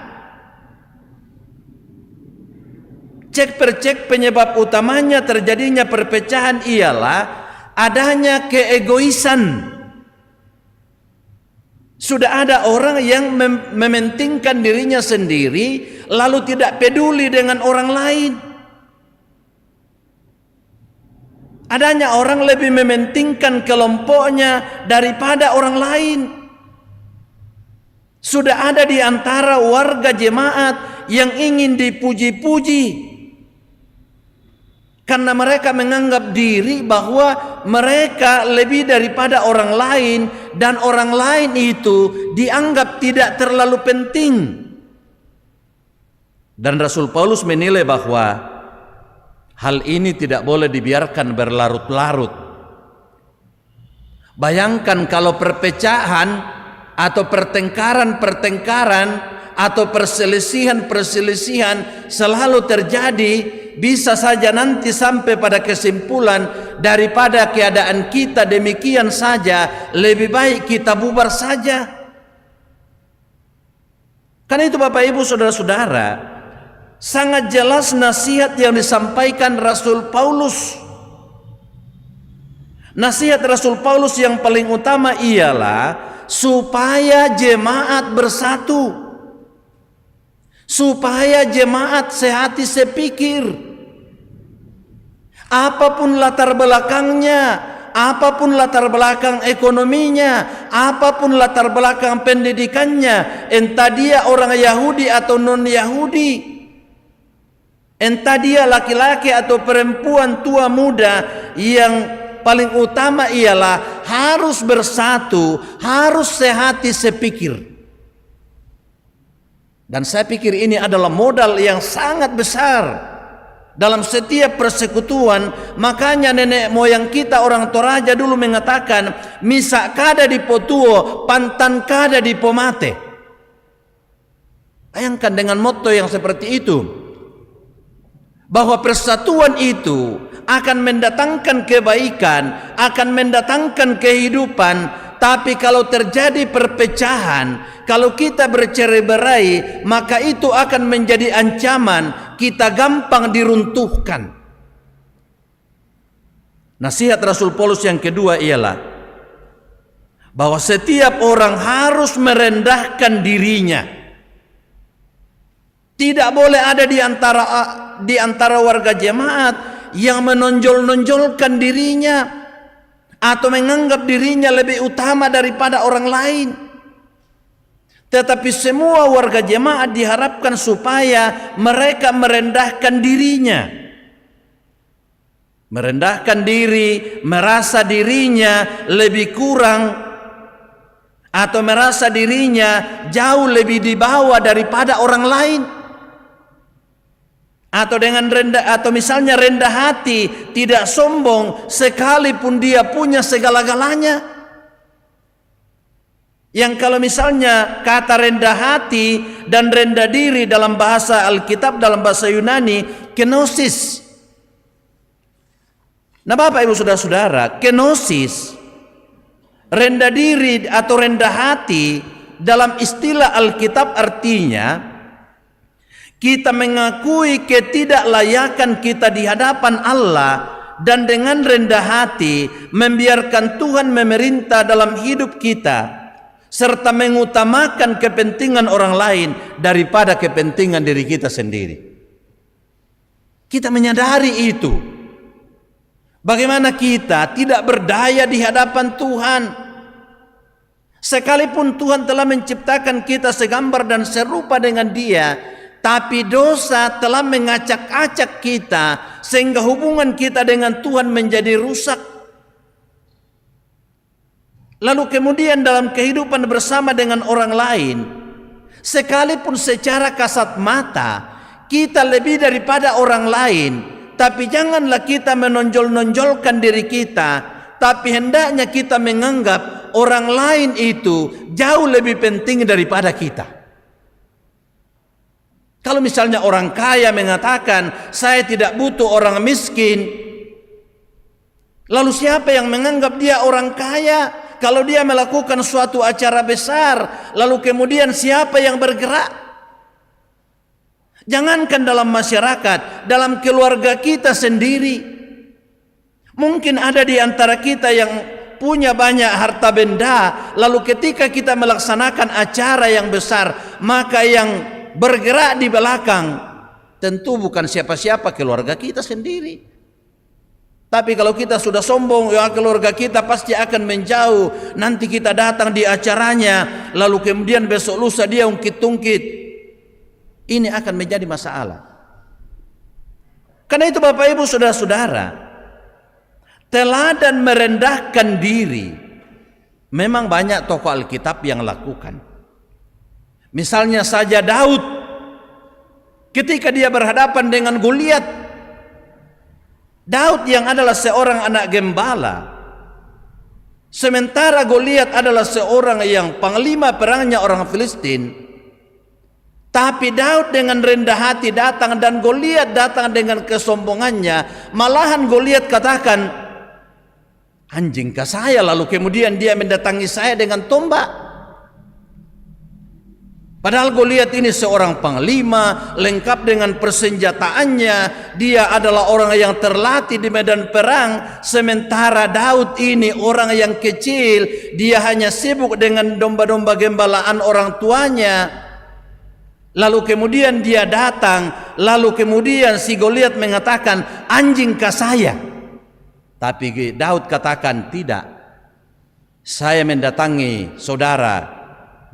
Cek penyebab utamanya terjadinya perpecahan ialah adanya keegoisan. Sudah ada orang yang mementingkan dirinya sendiri lalu tidak peduli dengan orang lain. Adanya orang lebih mementingkan kelompoknya daripada orang lain. Sudah ada di antara warga jemaat yang ingin dipuji-puji karena mereka menganggap diri bahwa mereka lebih daripada orang lain dan orang lain itu dianggap tidak terlalu penting. Dan Rasul Paulus menilai bahwa hal ini tidak boleh dibiarkan berlarut-larut. Bayangkan kalau perpecahan atau pertengkaran atau perselisihan selalu terjadi, bisa saja nanti sampai pada kesimpulan daripada keadaan kita demikian saja, lebih baik kita bubar saja. Karena itu Bapak Ibu Saudara-saudara, sangat jelas nasihat yang disampaikan Rasul Paulus. Nasihat Rasul Paulus yang paling utama ialah supaya jemaat bersatu, supaya jemaat sehati sepikir. Apapun latar belakangnya, apapun latar belakang ekonominya, apapun latar belakang pendidikannya, entah dia orang Yahudi atau non-Yahudi, entah dia laki-laki atau perempuan, tua muda, yang paling utama ialah harus bersatu, harus sehati sepikir. Dan saya pikir ini adalah modal yang sangat besar dalam setiap persekutuan. Makanya nenek moyang kita orang Toraja dulu mengatakan, misa kada di potuo, pantan kada di pomate. Bayangkan dengan motto yang seperti itu, bahwa persatuan itu akan mendatangkan kebaikan, akan mendatangkan kehidupan. Tapi kalau terjadi perpecahan, kalau kita bercerai-berai, maka itu akan menjadi ancaman, kita gampang diruntuhkan. Nasihat Rasul Paulus yang kedua ialah bahwa setiap orang harus merendahkan dirinya. Tidak boleh ada di antara warga jemaat yang menonjol-nonjolkan dirinya atau menganggap dirinya lebih utama daripada orang lain. Tetapi semua warga jemaat diharapkan supaya mereka merendahkan dirinya. Merendahkan diri, merasa dirinya lebih kurang atau merasa dirinya jauh lebih di bawah daripada orang lain. Atau dengan rendah, atau misalnya rendah hati, tidak sombong sekalipun dia punya segala-galanya. Yang kalau misalnya kata rendah hati dan rendah diri dalam bahasa Alkitab, dalam bahasa Yunani, kenosis. Nah Bapak Ibu Saudara-saudara, kenosis, rendah diri atau rendah hati dalam istilah Alkitab artinya kita mengakui ketidaklayakan kita di hadapan Allah dan dengan rendah hati membiarkan Tuhan memerintah dalam hidup kita serta mengutamakan kepentingan orang lain daripada kepentingan diri kita sendiri. Kita menyadari itu. Bagaimana kita tidak berdaya di hadapan Tuhan. Sekalipun Tuhan telah menciptakan kita segambar dan serupa dengan Dia, tapi dosa telah mengacak-acak kita sehingga hubungan kita dengan Tuhan menjadi rusak. Lalu kemudian dalam kehidupan bersama dengan orang lain, sekalipun secara kasat mata kita lebih daripada orang lain, tapi janganlah kita menonjol-nonjolkan diri kita, tapi hendaknya kita menganggap orang lain itu jauh lebih penting daripada kita. Kalau misalnya orang kaya mengatakan saya tidak butuh orang miskin, lalu siapa yang menganggap dia orang kaya? Kalau dia melakukan suatu acara besar, lalu kemudian siapa yang bergerak? Jangankan dalam masyarakat, dalam keluarga kita sendiri. Mungkin ada di antara kita yang punya banyak harta benda, lalu ketika kita melaksanakan acara yang besar, maka yang bergerak di belakang tentu bukan siapa-siapa, keluarga kita sendiri. Tapi kalau kita sudah sombong, ya keluarga kita pasti akan menjauh. Nanti kita datang di acaranya, lalu kemudian besok lusa dia ungkit-ungkit. Ini akan menjadi masalah. Karena itu Bapak Ibu Saudara-saudara, teladan merendahkan diri memang banyak tokoh Alkitab yang lakukan. Misalnya saja Daud ketika dia berhadapan dengan Goliat. Daud yang adalah seorang anak gembala, sementara Goliat adalah seorang yang panglima perangnya orang Filistin. Tapi Daud dengan rendah hati datang dan Goliat datang dengan kesombongannya. Malahan Goliat katakan, anjingkah saya? Lalu kemudian dia mendatangi saya dengan tombak. Padahal Goliat ini seorang panglima, lengkap dengan persenjataannya. Dia adalah orang yang terlatih di medan perang. Sementara Daud ini orang yang kecil. Dia hanya sibuk dengan domba-domba gembalaan orang tuanya. Lalu kemudian dia datang. Lalu kemudian si Goliat mengatakan, anjingkah saya? Tapi Daud katakan, tidak. Saya mendatangi saudara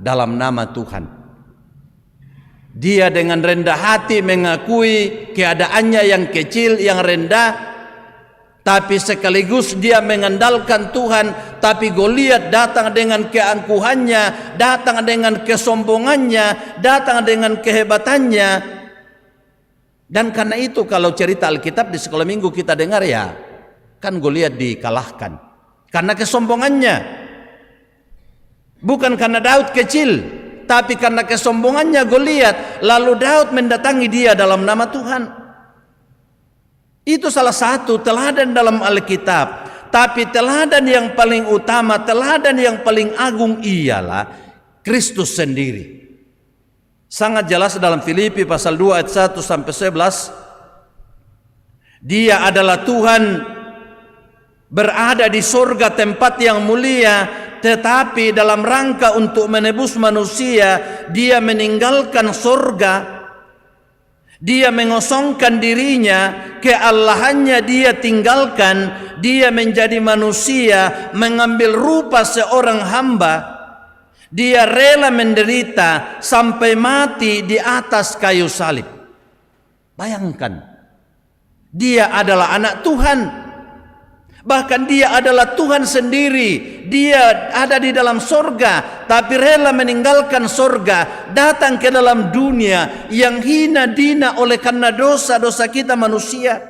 dalam nama Tuhan. Dia dengan rendah hati mengakui keadaannya yang kecil, yang rendah, tapi sekaligus dia mengandalkan Tuhan. Tapi Goliat datang dengan keangkuhannya, datang dengan kesombongannya, datang dengan kehebatannya. Dan karena itu kalau cerita Alkitab di sekolah minggu kita dengar, ya kan Goliat dikalahkan karena kesombongannya, bukan karena Daud kecil. Tapi karena kesombongannya Goliat, lalu Daud mendatangi dia dalam nama Tuhan. Itu salah satu teladan dalam Alkitab. Tapi teladan yang paling utama, teladan yang paling agung ialah Kristus sendiri. Sangat jelas dalam Filipi pasal 2 ayat 1 sampai 11. Dia adalah Tuhan, berada di surga tempat yang mulia. Tetapi dalam rangka untuk menebus manusia, dia meninggalkan surga. Dia mengosongkan dirinya, keallahannya dia tinggalkan. Dia menjadi manusia, mengambil rupa seorang hamba. Dia rela menderita sampai mati di atas kayu salib. Bayangkan, dia adalah anak Tuhan. Bahkan dia adalah Tuhan sendiri. Dia ada di dalam sorga, tapi rela meninggalkan sorga, datang ke dalam dunia yang hina dina oleh karena dosa-dosa kita manusia.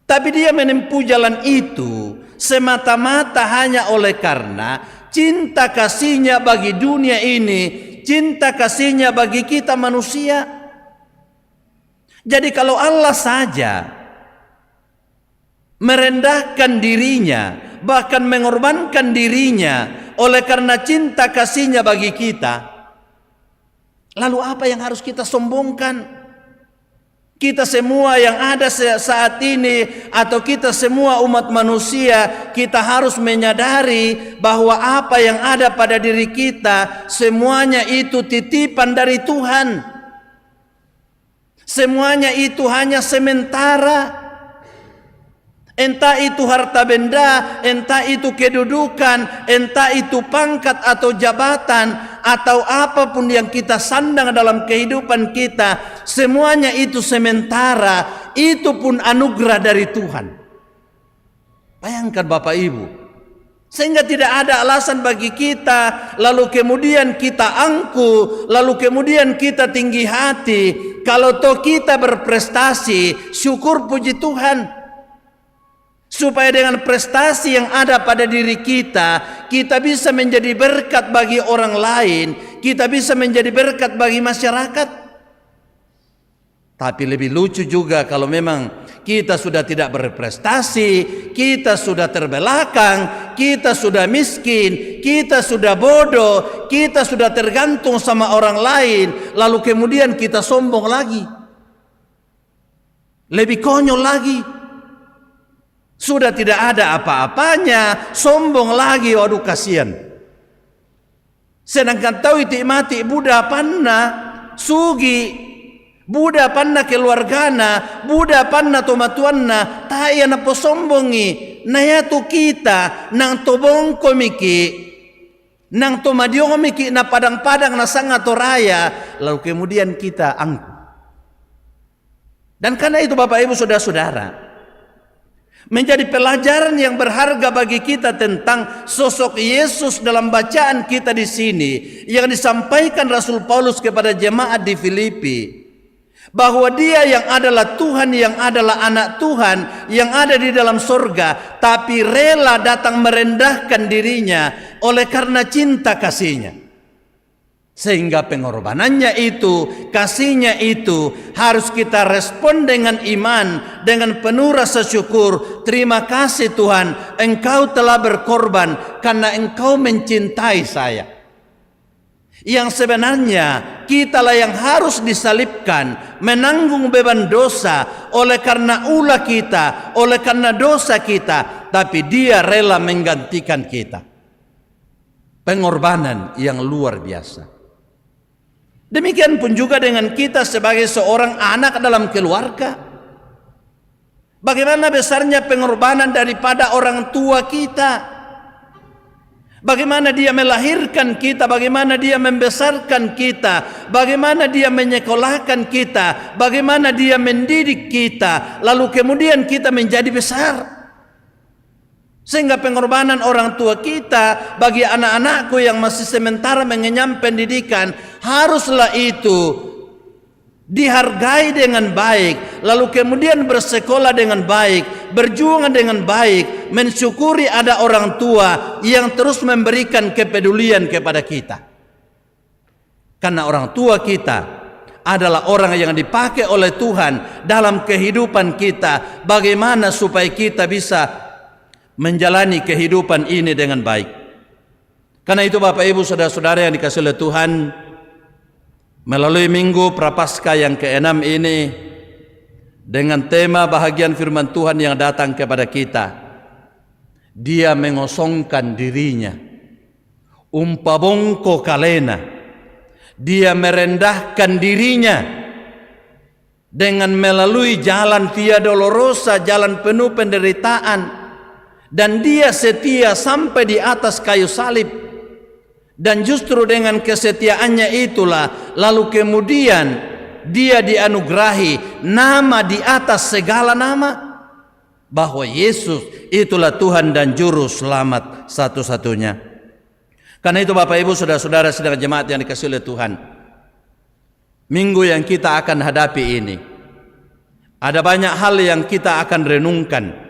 Tapi dia menempuh jalan itu semata-mata hanya oleh karena cinta kasihnya bagi dunia ini, cinta kasihnya bagi kita manusia. Jadi kalau Allah saja merendahkan dirinya, bahkan mengorbankan dirinya oleh karena cinta kasihnya bagi kita, lalu apa yang harus kita sombongkan? Kita semua yang ada saat ini, atau kita semua umat manusia, kita harus menyadari bahwa apa yang ada pada diri kita, semuanya itu titipan dari Tuhan. Semuanya itu hanya sementara. Entah itu harta benda, entah itu kedudukan, entah itu pangkat atau jabatan, atau apapun yang kita sandang dalam kehidupan kita, semuanya itu sementara. Itu pun anugerah dari Tuhan. Bayangkan Bapak Ibu, sehingga tidak ada alasan bagi kita lalu kemudian kita angkuh, lalu kemudian kita tinggi hati. Kalau toh kita berprestasi, syukur puji Tuhan. supaya dengan prestasi yang ada pada diri kita, kita bisa menjadi berkat bagi orang lain, kita bisa menjadi berkat bagi masyarakat. Tapi lebih lucu juga kalau memang kita sudah tidak berprestasi, kita sudah terbelakang, kita sudah miskin, kita sudah bodoh, kita sudah tergantung sama orang lain, lalu kemudian kita sombong lagi. Lebih konyol lagi. Sudah tidak ada apa-apanya, sombong lagi, waduh kasihan. Sedangkan tahu itu mati Buddha panna, sugi, Buddha panna keluargana, Buddha panna tomatuanna, tayo na po sombongi, nayato kita, nang tobong komiki, nang tomadiyong komiki na padang-padang na sangat toraya, lalu kemudian kita angkuh. Dan karena itu Bapak Ibu Saudara-saudara, menjadi pelajaran yang berharga bagi kita tentang sosok Yesus dalam bacaan kita di sini yang disampaikan Rasul Paulus kepada jemaat di Filipi, bahwa Dia yang adalah Tuhan, yang adalah anak Tuhan, yang ada di dalam surga, tapi rela datang merendahkan dirinya oleh karena cinta kasih-Nya. Sehingga pengorbanannya itu, kasihnya itu harus kita respon dengan iman, dengan penuh rasa syukur. Terima kasih Tuhan, Engkau telah berkorban karena Engkau mencintai saya. Yang sebenarnya kitalah yang harus disalibkan, menanggung beban dosa oleh karena ulah kita, oleh karena dosa kita, tapi Dia rela menggantikan kita. Pengorbanan yang luar biasa. Demikian pun juga dengan kita sebagai seorang anak dalam keluarga. Bagaimana besarnya pengorbanan daripada orang tua kita. Bagaimana dia melahirkan kita, bagaimana dia membesarkan kita, bagaimana dia menyekolahkan kita, bagaimana dia mendidik kita, lalu kemudian kita menjadi besar. Sehingga pengorbanan orang tua kita bagi anak-anakku yang masih sementara mengenyam pendidikan, haruslah itu dihargai dengan baik, lalu kemudian bersekolah dengan baik, berjuang dengan baik, mensyukuri ada orang tua yang terus memberikan kepedulian kepada kita. Karena orang tua kita adalah orang yang dipakai oleh Tuhan dalam kehidupan kita, bagaimana supaya kita bisa menjalani kehidupan ini dengan baik. Karena itu Bapak Ibu Saudara-saudara yang dikasihi oleh Tuhan, melalui Minggu Prapaskah yang ke-6 ini, dengan tema bahagian firman Tuhan yang datang kepada kita, Dia mengosongkan dirinya, umpabongko kalena, Dia merendahkan dirinya dengan melalui jalan via dolorosa, jalan penuh penderitaan, dan Dia setia sampai di atas kayu salib. Dan justru dengan kesetiaannya itulah lalu kemudian Dia dianugerahi nama di atas segala nama, bahwa Yesus itulah Tuhan dan Juru Selamat satu-satunya. Karena itu Bapak Ibu Saudara-saudara sedang jemaat yang dikasihi oleh Tuhan, minggu yang kita akan hadapi ini, ada banyak hal yang kita akan renungkan.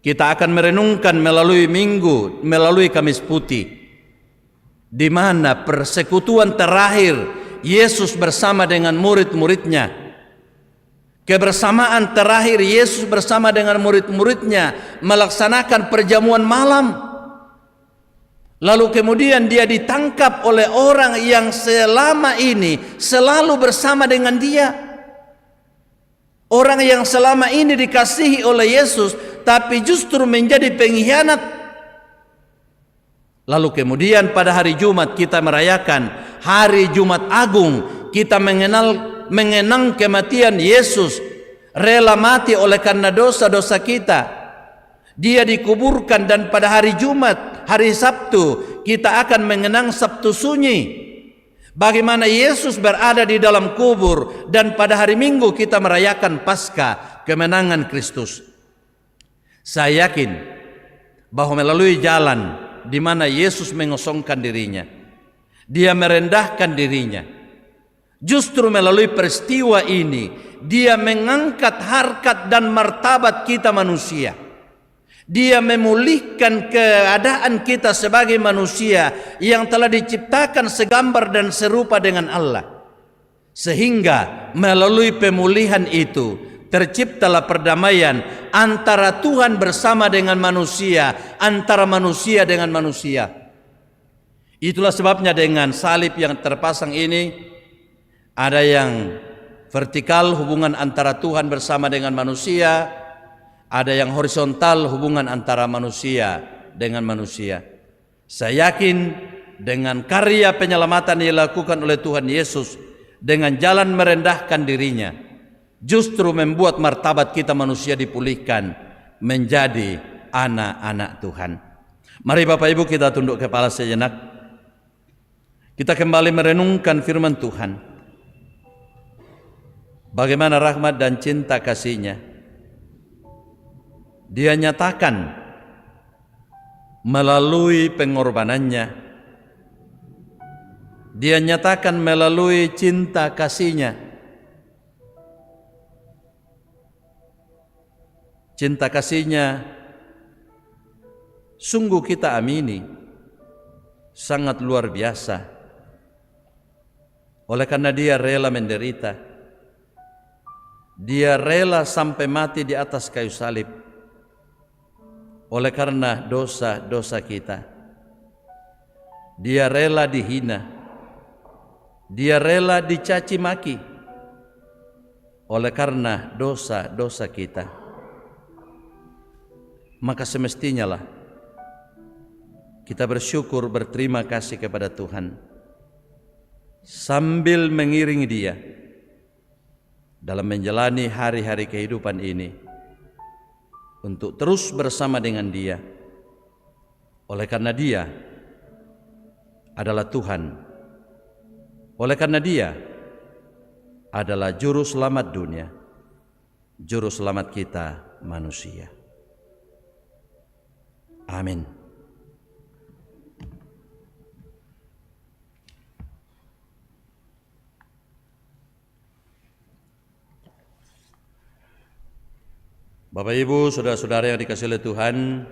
Kita akan merenungkan melalui Minggu, melalui Kamis Putih, di mana persekutuan terakhir Yesus bersama dengan murid-muridnya. Kebersamaan terakhir Yesus bersama dengan murid-muridnya melaksanakan perjamuan malam. Lalu kemudian Dia ditangkap oleh orang yang selama ini selalu bersama dengan Dia. Orang yang selama ini dikasihi oleh Yesus, tapi justru menjadi pengkhianat. Lalu kemudian pada hari Jumat kita merayakan hari Jumat Agung. Kita mengenang kematian Yesus, rela mati oleh karena dosa-dosa kita. Dia dikuburkan, dan pada hari Jumat, hari Sabtu, kita akan mengenang Sabtu Sunyi, bagaimana Yesus berada di dalam kubur, dan pada hari Minggu kita merayakan Paskah, kemenangan Kristus. Saya yakin bahwa melalui jalan di mana Yesus mengosongkan dirinya, Dia merendahkan dirinya, justru melalui peristiwa ini Dia mengangkat harkat dan martabat kita manusia. Dia memulihkan keadaan kita sebagai manusia yang telah diciptakan segambar dan serupa dengan Allah. Sehingga melalui pemulihan itu terciptalah perdamaian antara Tuhan bersama dengan manusia, antara manusia dengan manusia. Itulah sebabnya dengan salib yang terpasang ini ada yang vertikal, hubungan antara Tuhan bersama dengan manusia, ada yang horizontal, hubungan antara manusia dengan manusia. Saya yakin dengan karya penyelamatan yang dilakukan oleh Tuhan Yesus, dengan jalan merendahkan dirinya, justru membuat martabat kita manusia dipulihkan menjadi anak-anak Tuhan. Mari Bapak Ibu kita tunduk kepala sejenak. Kita kembali merenungkan firman Tuhan. Bagaimana rahmat dan cinta kasih-Nya Dia nyatakan melalui pengorbanannya. Dia nyatakan melalui cinta kasih-Nya. Cinta kasih-Nya sungguh kita amini, sangat luar biasa. Oleh karena Dia rela menderita, Dia rela sampai mati di atas kayu salib. Oleh karena dosa-dosa kita, Dia rela dihina, Dia rela dicaci maki. Oleh karena dosa-dosa kita, maka semestinya lah kita bersyukur, berterima kasih kepada Tuhan sambil mengiringi Dia dalam menjalani hari-hari kehidupan ini, untuk terus bersama dengan Dia. Oleh karena Dia adalah Tuhan, oleh karena Dia adalah juru selamat dunia, juru selamat kita manusia. Amin. Bapak Ibu, saudara-saudara yang dikasihi oleh Tuhan,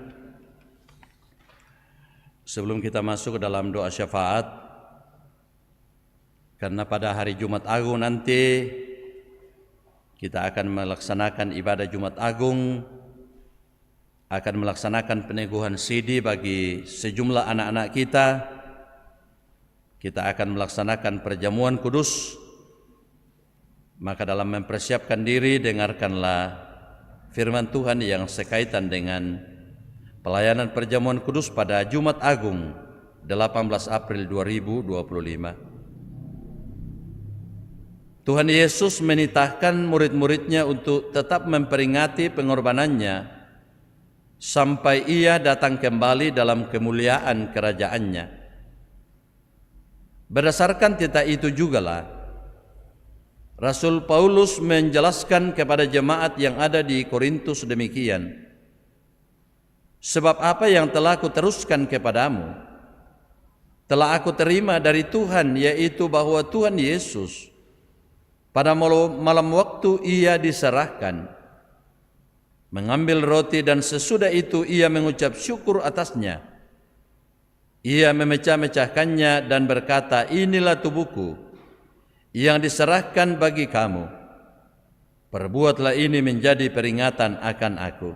sebelum kita masuk ke dalam doa syafaat, karena pada hari Jumat Agung nanti kita akan melaksanakan ibadah Jumat Agung, akan melaksanakan peneguhan sidi bagi sejumlah anak-anak kita. Kita akan melaksanakan perjamuan kudus. Maka dalam mempersiapkan diri, dengarkanlah firman Tuhan yang sekaitan dengan pelayanan perjamuan kudus pada Jumat Agung 18 April 2025. Tuhan Yesus menitahkan murid-muridnya untuk tetap memperingati pengorbanannya sampai Ia datang kembali dalam kemuliaan kerajaannya. Berdasarkan titah itu jugalah Rasul Paulus menjelaskan kepada jemaat yang ada di Korintus demikian, sebab apa yang telah aku teruskan kepadamu, telah aku terima dari Tuhan, yaitu bahwa Tuhan Yesus pada malam waktu Ia diserahkan, mengambil roti dan sesudah itu Ia mengucap syukur atasnya. Ia memecah-mecahkannya dan berkata, inilah tubuhku yang diserahkan bagi kamu. Perbuatlah ini menjadi peringatan akan aku.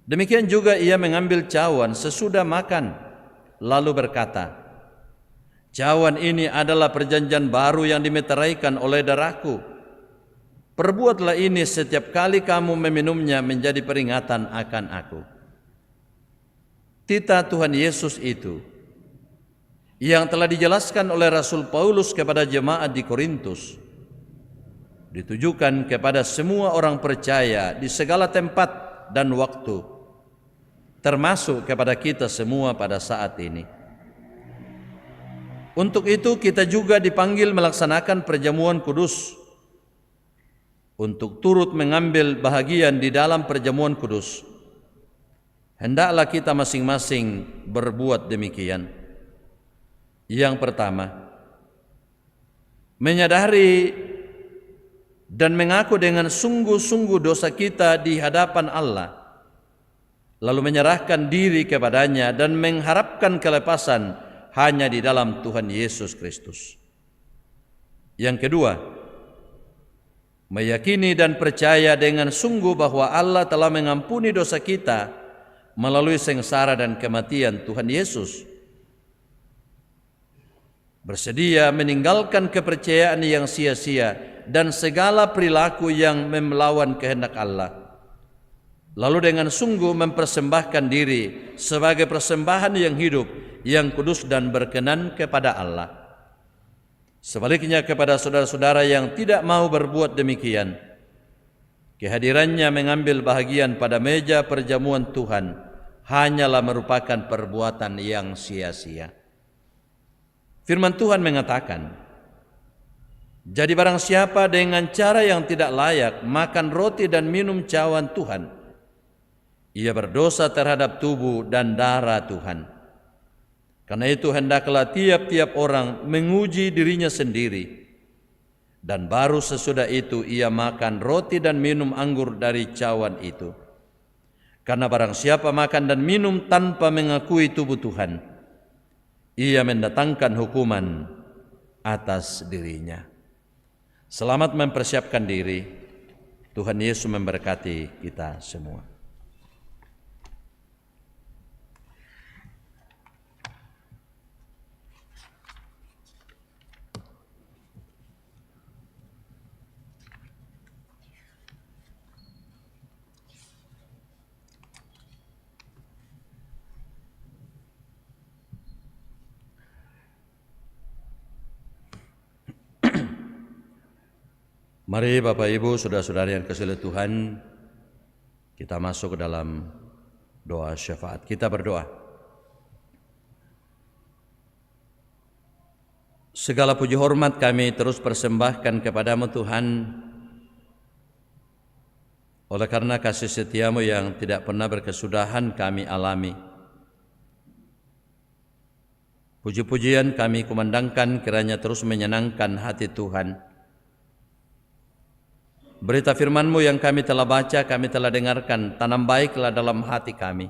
Demikian juga Ia mengambil cawan sesudah makan, lalu berkata, cawan ini adalah perjanjian baru yang dimeteraikan oleh darahku. Perbuatlah ini setiap kali kamu meminumnya menjadi peringatan akan aku. Titah Tuhan Yesus itu yang telah dijelaskan oleh Rasul Paulus kepada jemaat di Korintus ditujukan kepada semua orang percaya di segala tempat dan waktu, termasuk kepada kita semua pada saat ini. Untuk itu kita juga dipanggil melaksanakan perjamuan kudus. Untuk turut mengambil bahagian di dalam perjamuan kudus, hendaklah kita masing-masing berbuat demikian. Yang pertama, menyadari dan mengaku dengan sungguh-sungguh dosa kita di hadapan Allah lalu menyerahkan diri kepadanya dan mengharapkan kelepasan hanya di dalam Tuhan Yesus Kristus. Yang kedua, meyakini dan percaya dengan sungguh bahwa Allah telah mengampuni dosa kita melalui sengsara dan kematian Tuhan Yesus. Bersedia meninggalkan kepercayaan yang sia-sia dan segala perilaku yang melawan kehendak Allah, lalu dengan sungguh mempersembahkan diri sebagai persembahan yang hidup, yang kudus dan berkenan kepada Allah. Sebaliknya kepada saudara-saudara yang tidak mau berbuat demikian, kehadirannya mengambil bahagian pada meja perjamuan Tuhan hanyalah merupakan perbuatan yang sia-sia. Firman Tuhan mengatakan, jadi barang siapa dengan cara yang tidak layak makan roti dan minum cawan Tuhan, ia berdosa terhadap tubuh dan darah Tuhan. Karena itu hendaklah tiap-tiap orang menguji dirinya sendiri, dan baru sesudah itu ia makan roti dan minum anggur dari cawan itu. Karena barang siapa makan dan minum tanpa mengakui tubuh Tuhan, ia mendatangkan hukuman atas dirinya. Selamat mempersiapkan diri. Tuhan Yesus memberkati kita semua. Mari Bapak Ibu, saudara-saudari yang kasih Tuhan, kita masuk ke dalam doa syafaat. Kita berdoa. Segala puji hormat kami terus persembahkan kepadamu Tuhan, oleh karena kasih setiamu yang tidak pernah berkesudahan kami alami. Puji-pujian kami kumandangkan kiranya terus menyenangkan hati Tuhan. Berita firman-Mu yang kami telah baca, kami telah dengarkan, tanam baiklah dalam hati kami,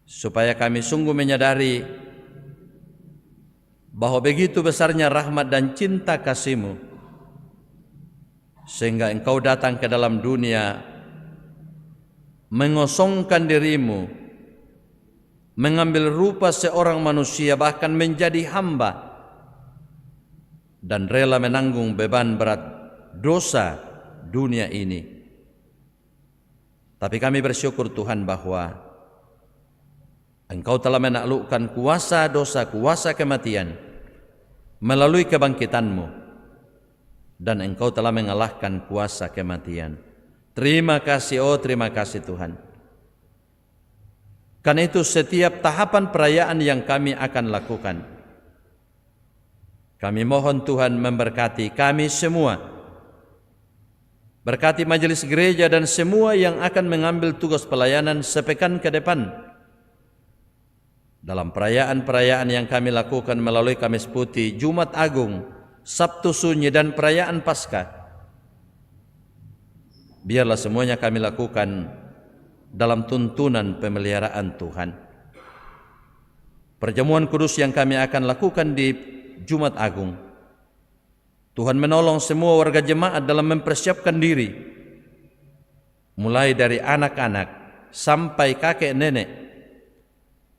supaya kami sungguh menyadari bahwa begitu besarnya rahmat dan cinta kasih-Mu, sehingga Engkau datang ke dalam dunia, mengosongkan diri-Mu, mengambil rupa seorang manusia, bahkan menjadi hamba, dan rela menanggung beban berat dosa dunia ini. Tapi kami bersyukur Tuhan bahwa Engkau telah menaklukkan kuasa dosa, kuasa kematian melalui kebangkitan-Mu, dan Engkau telah mengalahkan kuasa kematian. Terima kasih, oh terima kasih Tuhan. Karena itu setiap tahapan perayaan yang kami akan lakukan, kami mohon Tuhan memberkati kami semua. Berkati majelis gereja dan semua yang akan mengambil tugas pelayanan sepekan ke depan dalam perayaan-perayaan yang kami lakukan melalui Kamis Putih, Jumat Agung, Sabtu Sunyi, dan perayaan Paskah. Biarlah semuanya kami lakukan dalam tuntunan pemeliharaan Tuhan. Perjamuan kudus yang kami akan lakukan di Jumat Agung, Tuhan menolong semua warga jemaat dalam mempersiapkan diri, mulai dari anak-anak sampai kakek nenek,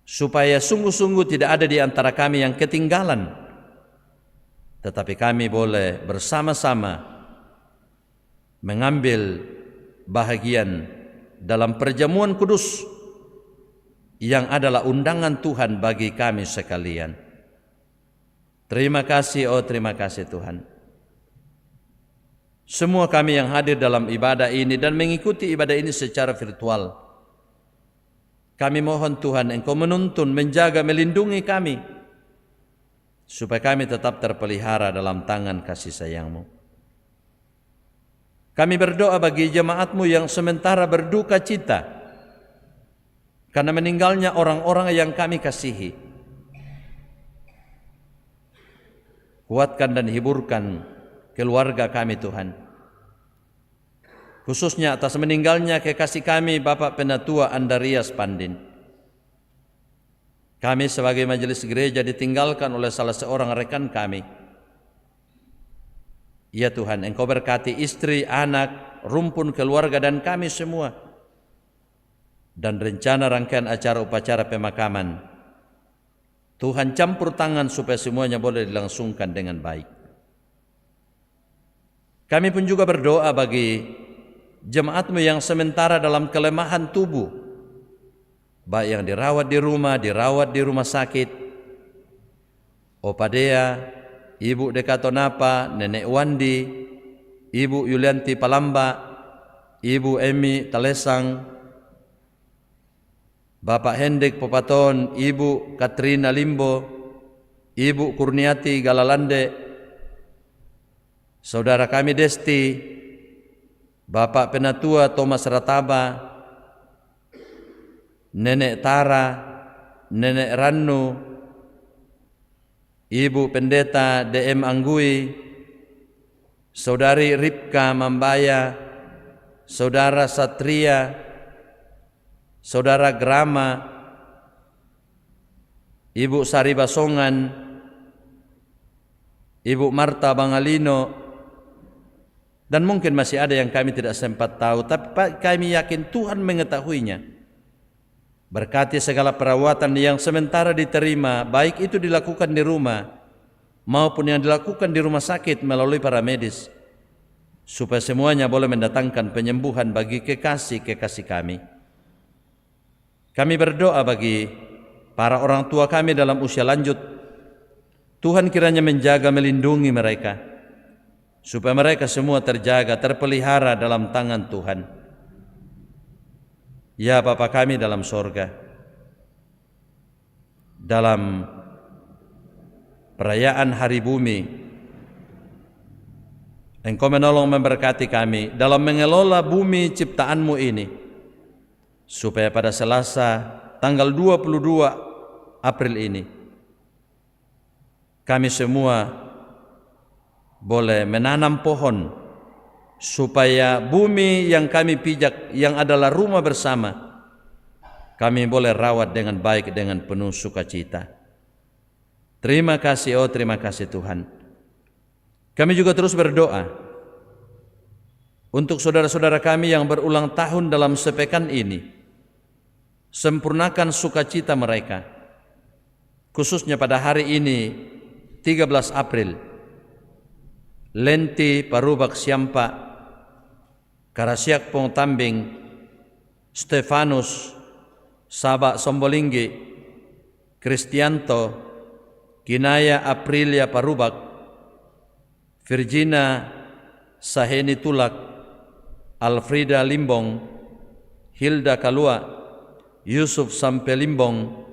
supaya sungguh-sungguh tidak ada di antara kami yang ketinggalan, tetapi kami boleh bersama-sama mengambil bahagian dalam perjamuan kudus yang adalah undangan Tuhan bagi kami sekalian. Terima kasih, oh terima kasih Tuhan. Semua kami yang hadir dalam ibadah ini dan mengikuti ibadah ini secara virtual, kami mohon Tuhan Engkau menuntun, menjaga, melindungi kami, supaya kami tetap terpelihara dalam tangan kasih sayang-Mu. Kami berdoa bagi jemaat-Mu yang sementara berduka cita karena meninggalnya orang-orang yang kami kasihi. Kuatkan dan hiburkan keluarga kami Tuhan. khususnya atas meninggalnya kekasih kami Bapak Penatua Andarias Pandin. Kami sebagai majelis gereja ditinggalkan oleh salah seorang rekan kami. Ya Tuhan, Engkau berkati istri, anak, rumpun keluarga dan kami semua. Dan rencana rangkaian acara upacara pemakaman, Tuhan campur tangan supaya semuanya boleh dilangsungkan dengan baik. Kami pun juga berdoa bagi jemaat-Mu yang sementara dalam kelemahan tubuh, baik yang dirawat di rumah sakit. Opa Dea, Ibu Dekatonapa, Nenek Wandi, Ibu Yulianti Palamba, Ibu Emi Talesang, Bapak Hendrik Popaton, Ibu Katrina Limbo, Ibu Kurniati Galalande, Saudara kami Desti, Bapak Penatua Thomas Rataba, Nenek Tara, Nenek Rannu, Ibu Pendeta DM Anggui, Saudari Ripka Mambaya, Saudara Satria, Saudara Grama, Ibu Sari Basongan, Ibu Marta Bangalino, dan mungkin masih ada yang kami tidak sempat tahu, tapi kami yakin Tuhan mengetahuinya. Berkati segala perawatan yang sementara diterima, baik itu dilakukan di rumah maupun yang dilakukan di rumah sakit melalui para medis, supaya semuanya boleh mendatangkan penyembuhan bagi kekasih-kekasih kami. Kami berdoa bagi para orang tua kami dalam usia lanjut. Tuhan kiranya menjaga, melindungi mereka, supaya mereka semua terjaga, terpelihara dalam tangan Tuhan. Ya Bapa kami dalam sorga, dalam perayaan Hari Bumi, Engkau menolong memberkati kami dalam mengelola bumi ciptaan-Mu ini, supaya pada Selasa tanggal 22 April ini kami semua boleh menanam pohon, supaya bumi yang kami pijak yang adalah rumah bersama kami boleh rawat dengan baik, dengan penuh sukacita. Terima kasih, oh terima kasih Tuhan. Kami juga terus berdoa untuk saudara-saudara kami yang berulang tahun dalam sepekan ini. Sempurnakan sukacita mereka, khususnya pada hari ini 13 April, Lenti Parubak Siampa, Karasiak Pong Tambing, Stefanus Sabak Sombolinggi, Kristianto, Kinaya Aprilia Parubak, Virginia Saheni Tulak, Alfrida Limbong, Hilda Kalua, Yusuf Sampe Limbong,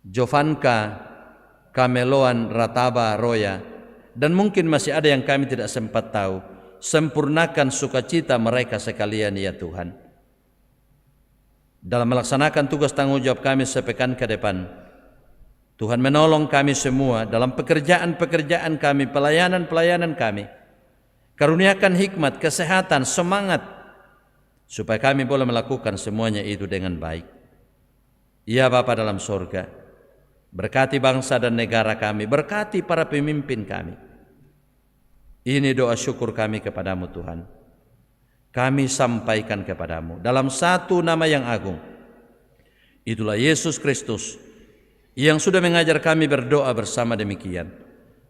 Jovanka Kameloan Rataba Roya, dan mungkin masih ada yang kami tidak sempat tahu. Sempurnakan sukacita mereka sekalian ya Tuhan. Dalam melaksanakan tugas tanggung jawab kami sepekan ke depan, Tuhan menolong kami semua dalam pekerjaan-pekerjaan kami, pelayanan-pelayanan kami. Karuniakan hikmat, kesehatan, semangat, supaya kami boleh melakukan semuanya itu dengan baik. Ya Bapa dalam sorga, berkati bangsa dan negara kami, berkati para pemimpin kami. Ini doa syukur kami kepadamu Tuhan. Kami sampaikan kepadamu dalam satu nama yang agung. Itulah Yesus Kristus yang sudah mengajar kami berdoa bersama demikian.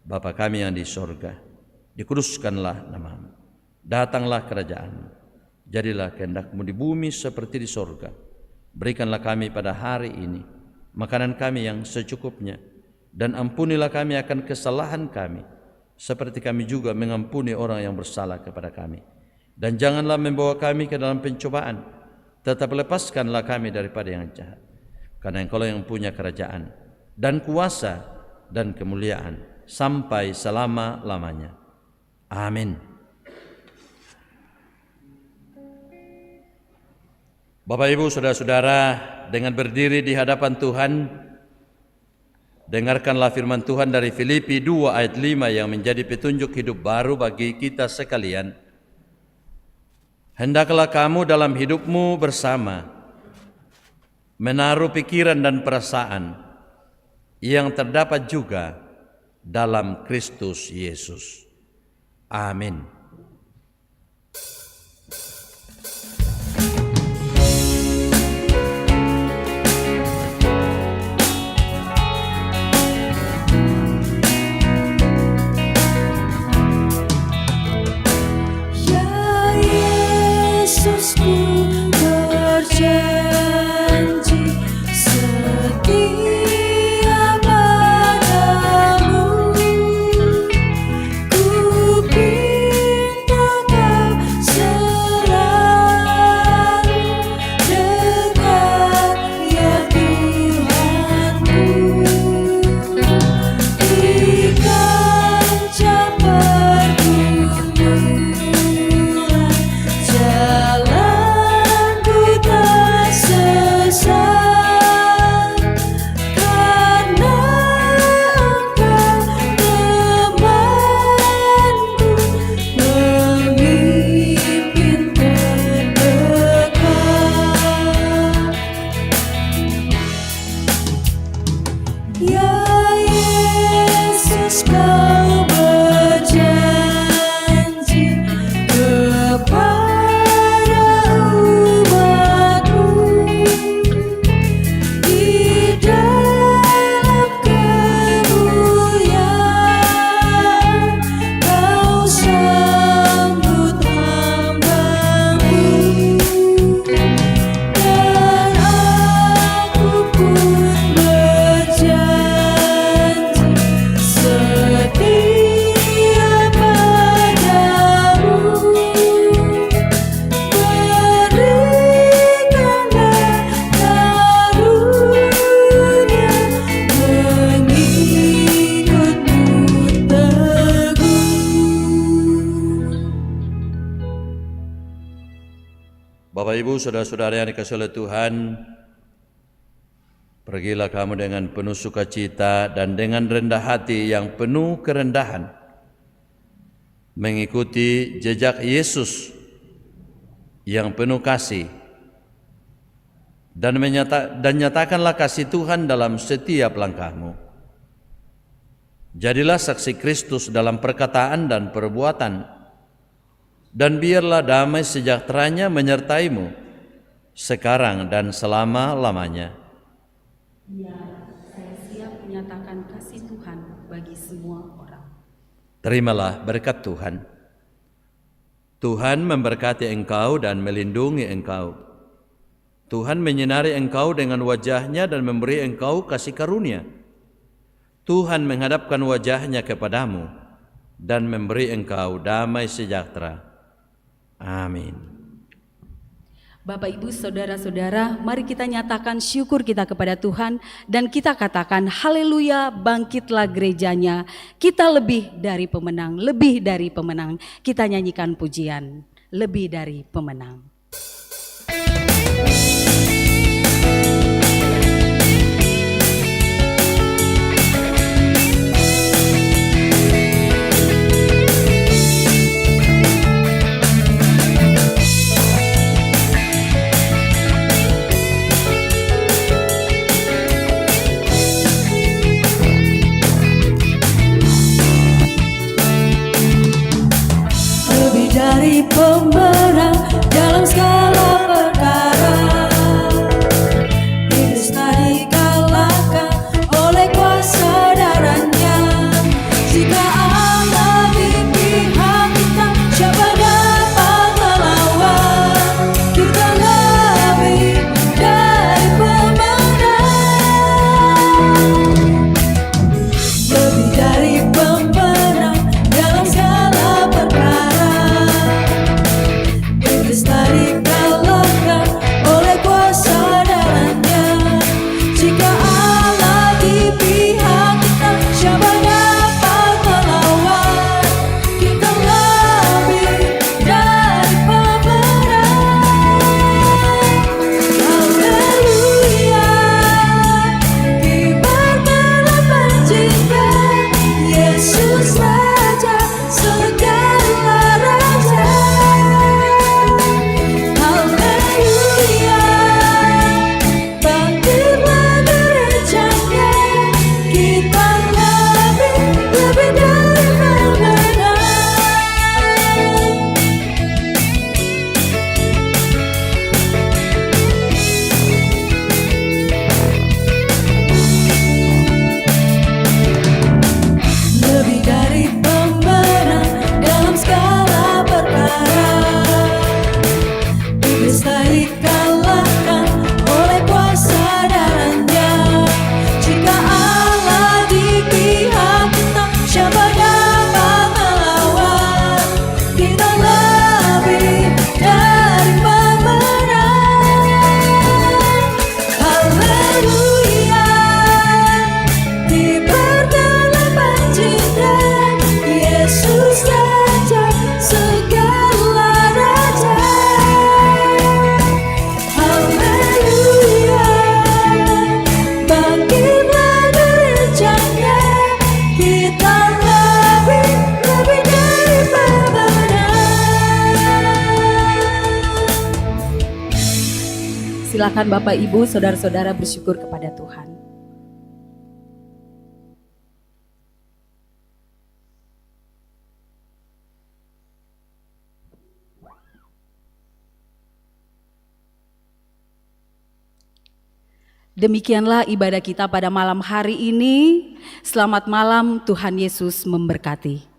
Bapa kami yang di sorga, dikuduskanlah namamu. Datanglah kerajaan-Mu. Jadilah kehendak-Mu di bumi seperti di sorga. Berikanlah kami pada hari ini makanan kami yang secukupnya, dan ampunilah kami akan kesalahan kami, seperti kami juga mengampuni orang yang bersalah kepada kami. Dan janganlah membawa kami ke dalam pencobaan, tetap lepaskanlah kami daripada yang jahat. Karena Engkau yang punya kerajaan dan kuasa dan kemuliaan sampai selama-lamanya. Amin. Bapak Ibu saudara-saudara, dengan berdiri di hadapan Tuhan, dengarkanlah firman Tuhan dari Filipi 2 ayat 5 yang menjadi petunjuk hidup baru bagi kita sekalian. Hendaklah kamu dalam hidupmu bersama menaruh pikiran dan perasaan yang terdapat juga dalam Kristus Yesus. Amin. Ya Yesus, ku berjanji setia padamu. Ku pinta kau selalu dekat, ya Tuhanku. Di kancah pergumulan, jalanku tak sesat, karena Engkau temanku, pemimpin terdekat. Ya Yesus, kau berjanji kepada umat-Mu, di dalam kemuliaan kau sambut hamba-Mu. Dan aku pun berjanji setia padamu. Berikanlah karunia mengikut-Mu teguh. Bapak Ibu, saudara-saudara yang dikasihi oleh Tuhan, pergilah kamu dengan penuh sukacita dan dengan rendah hati yang penuh kerendahan, mengikuti jejak Yesus yang penuh kasih, dan nyatakanlah kasih Tuhan dalam setiap langkahmu. Jadilah saksi Kristus dalam perkataan dan perbuatan, dan biarlah damai sejahteranya menyertaimu sekarang dan selama-lamanya. Ya, saya siap menyatakan kasih Tuhan bagi semua orang. Terimalah berkat Tuhan. Tuhan memberkati engkau dan melindungi engkau. Tuhan menyinari engkau dengan wajah-Nya dan memberi engkau kasih karunia. Tuhan menghadapkan wajah-Nya kepadamu dan memberi engkau damai sejahtera. Amin. Bapak, Ibu, saudara-saudara, mari kita nyatakan syukur kita kepada Tuhan dan kita katakan haleluya, bangkitlah gerejanya. Kita lebih dari pemenang, lebih dari pemenang. Kita nyanyikan pujian, lebih dari pemenang. Lebih dari pemenang dalam Silakan Bapak Ibu, saudara-saudara bersyukur kepada Tuhan. Demikianlah ibadah kita pada malam hari ini. Selamat malam, Tuhan Yesus memberkati.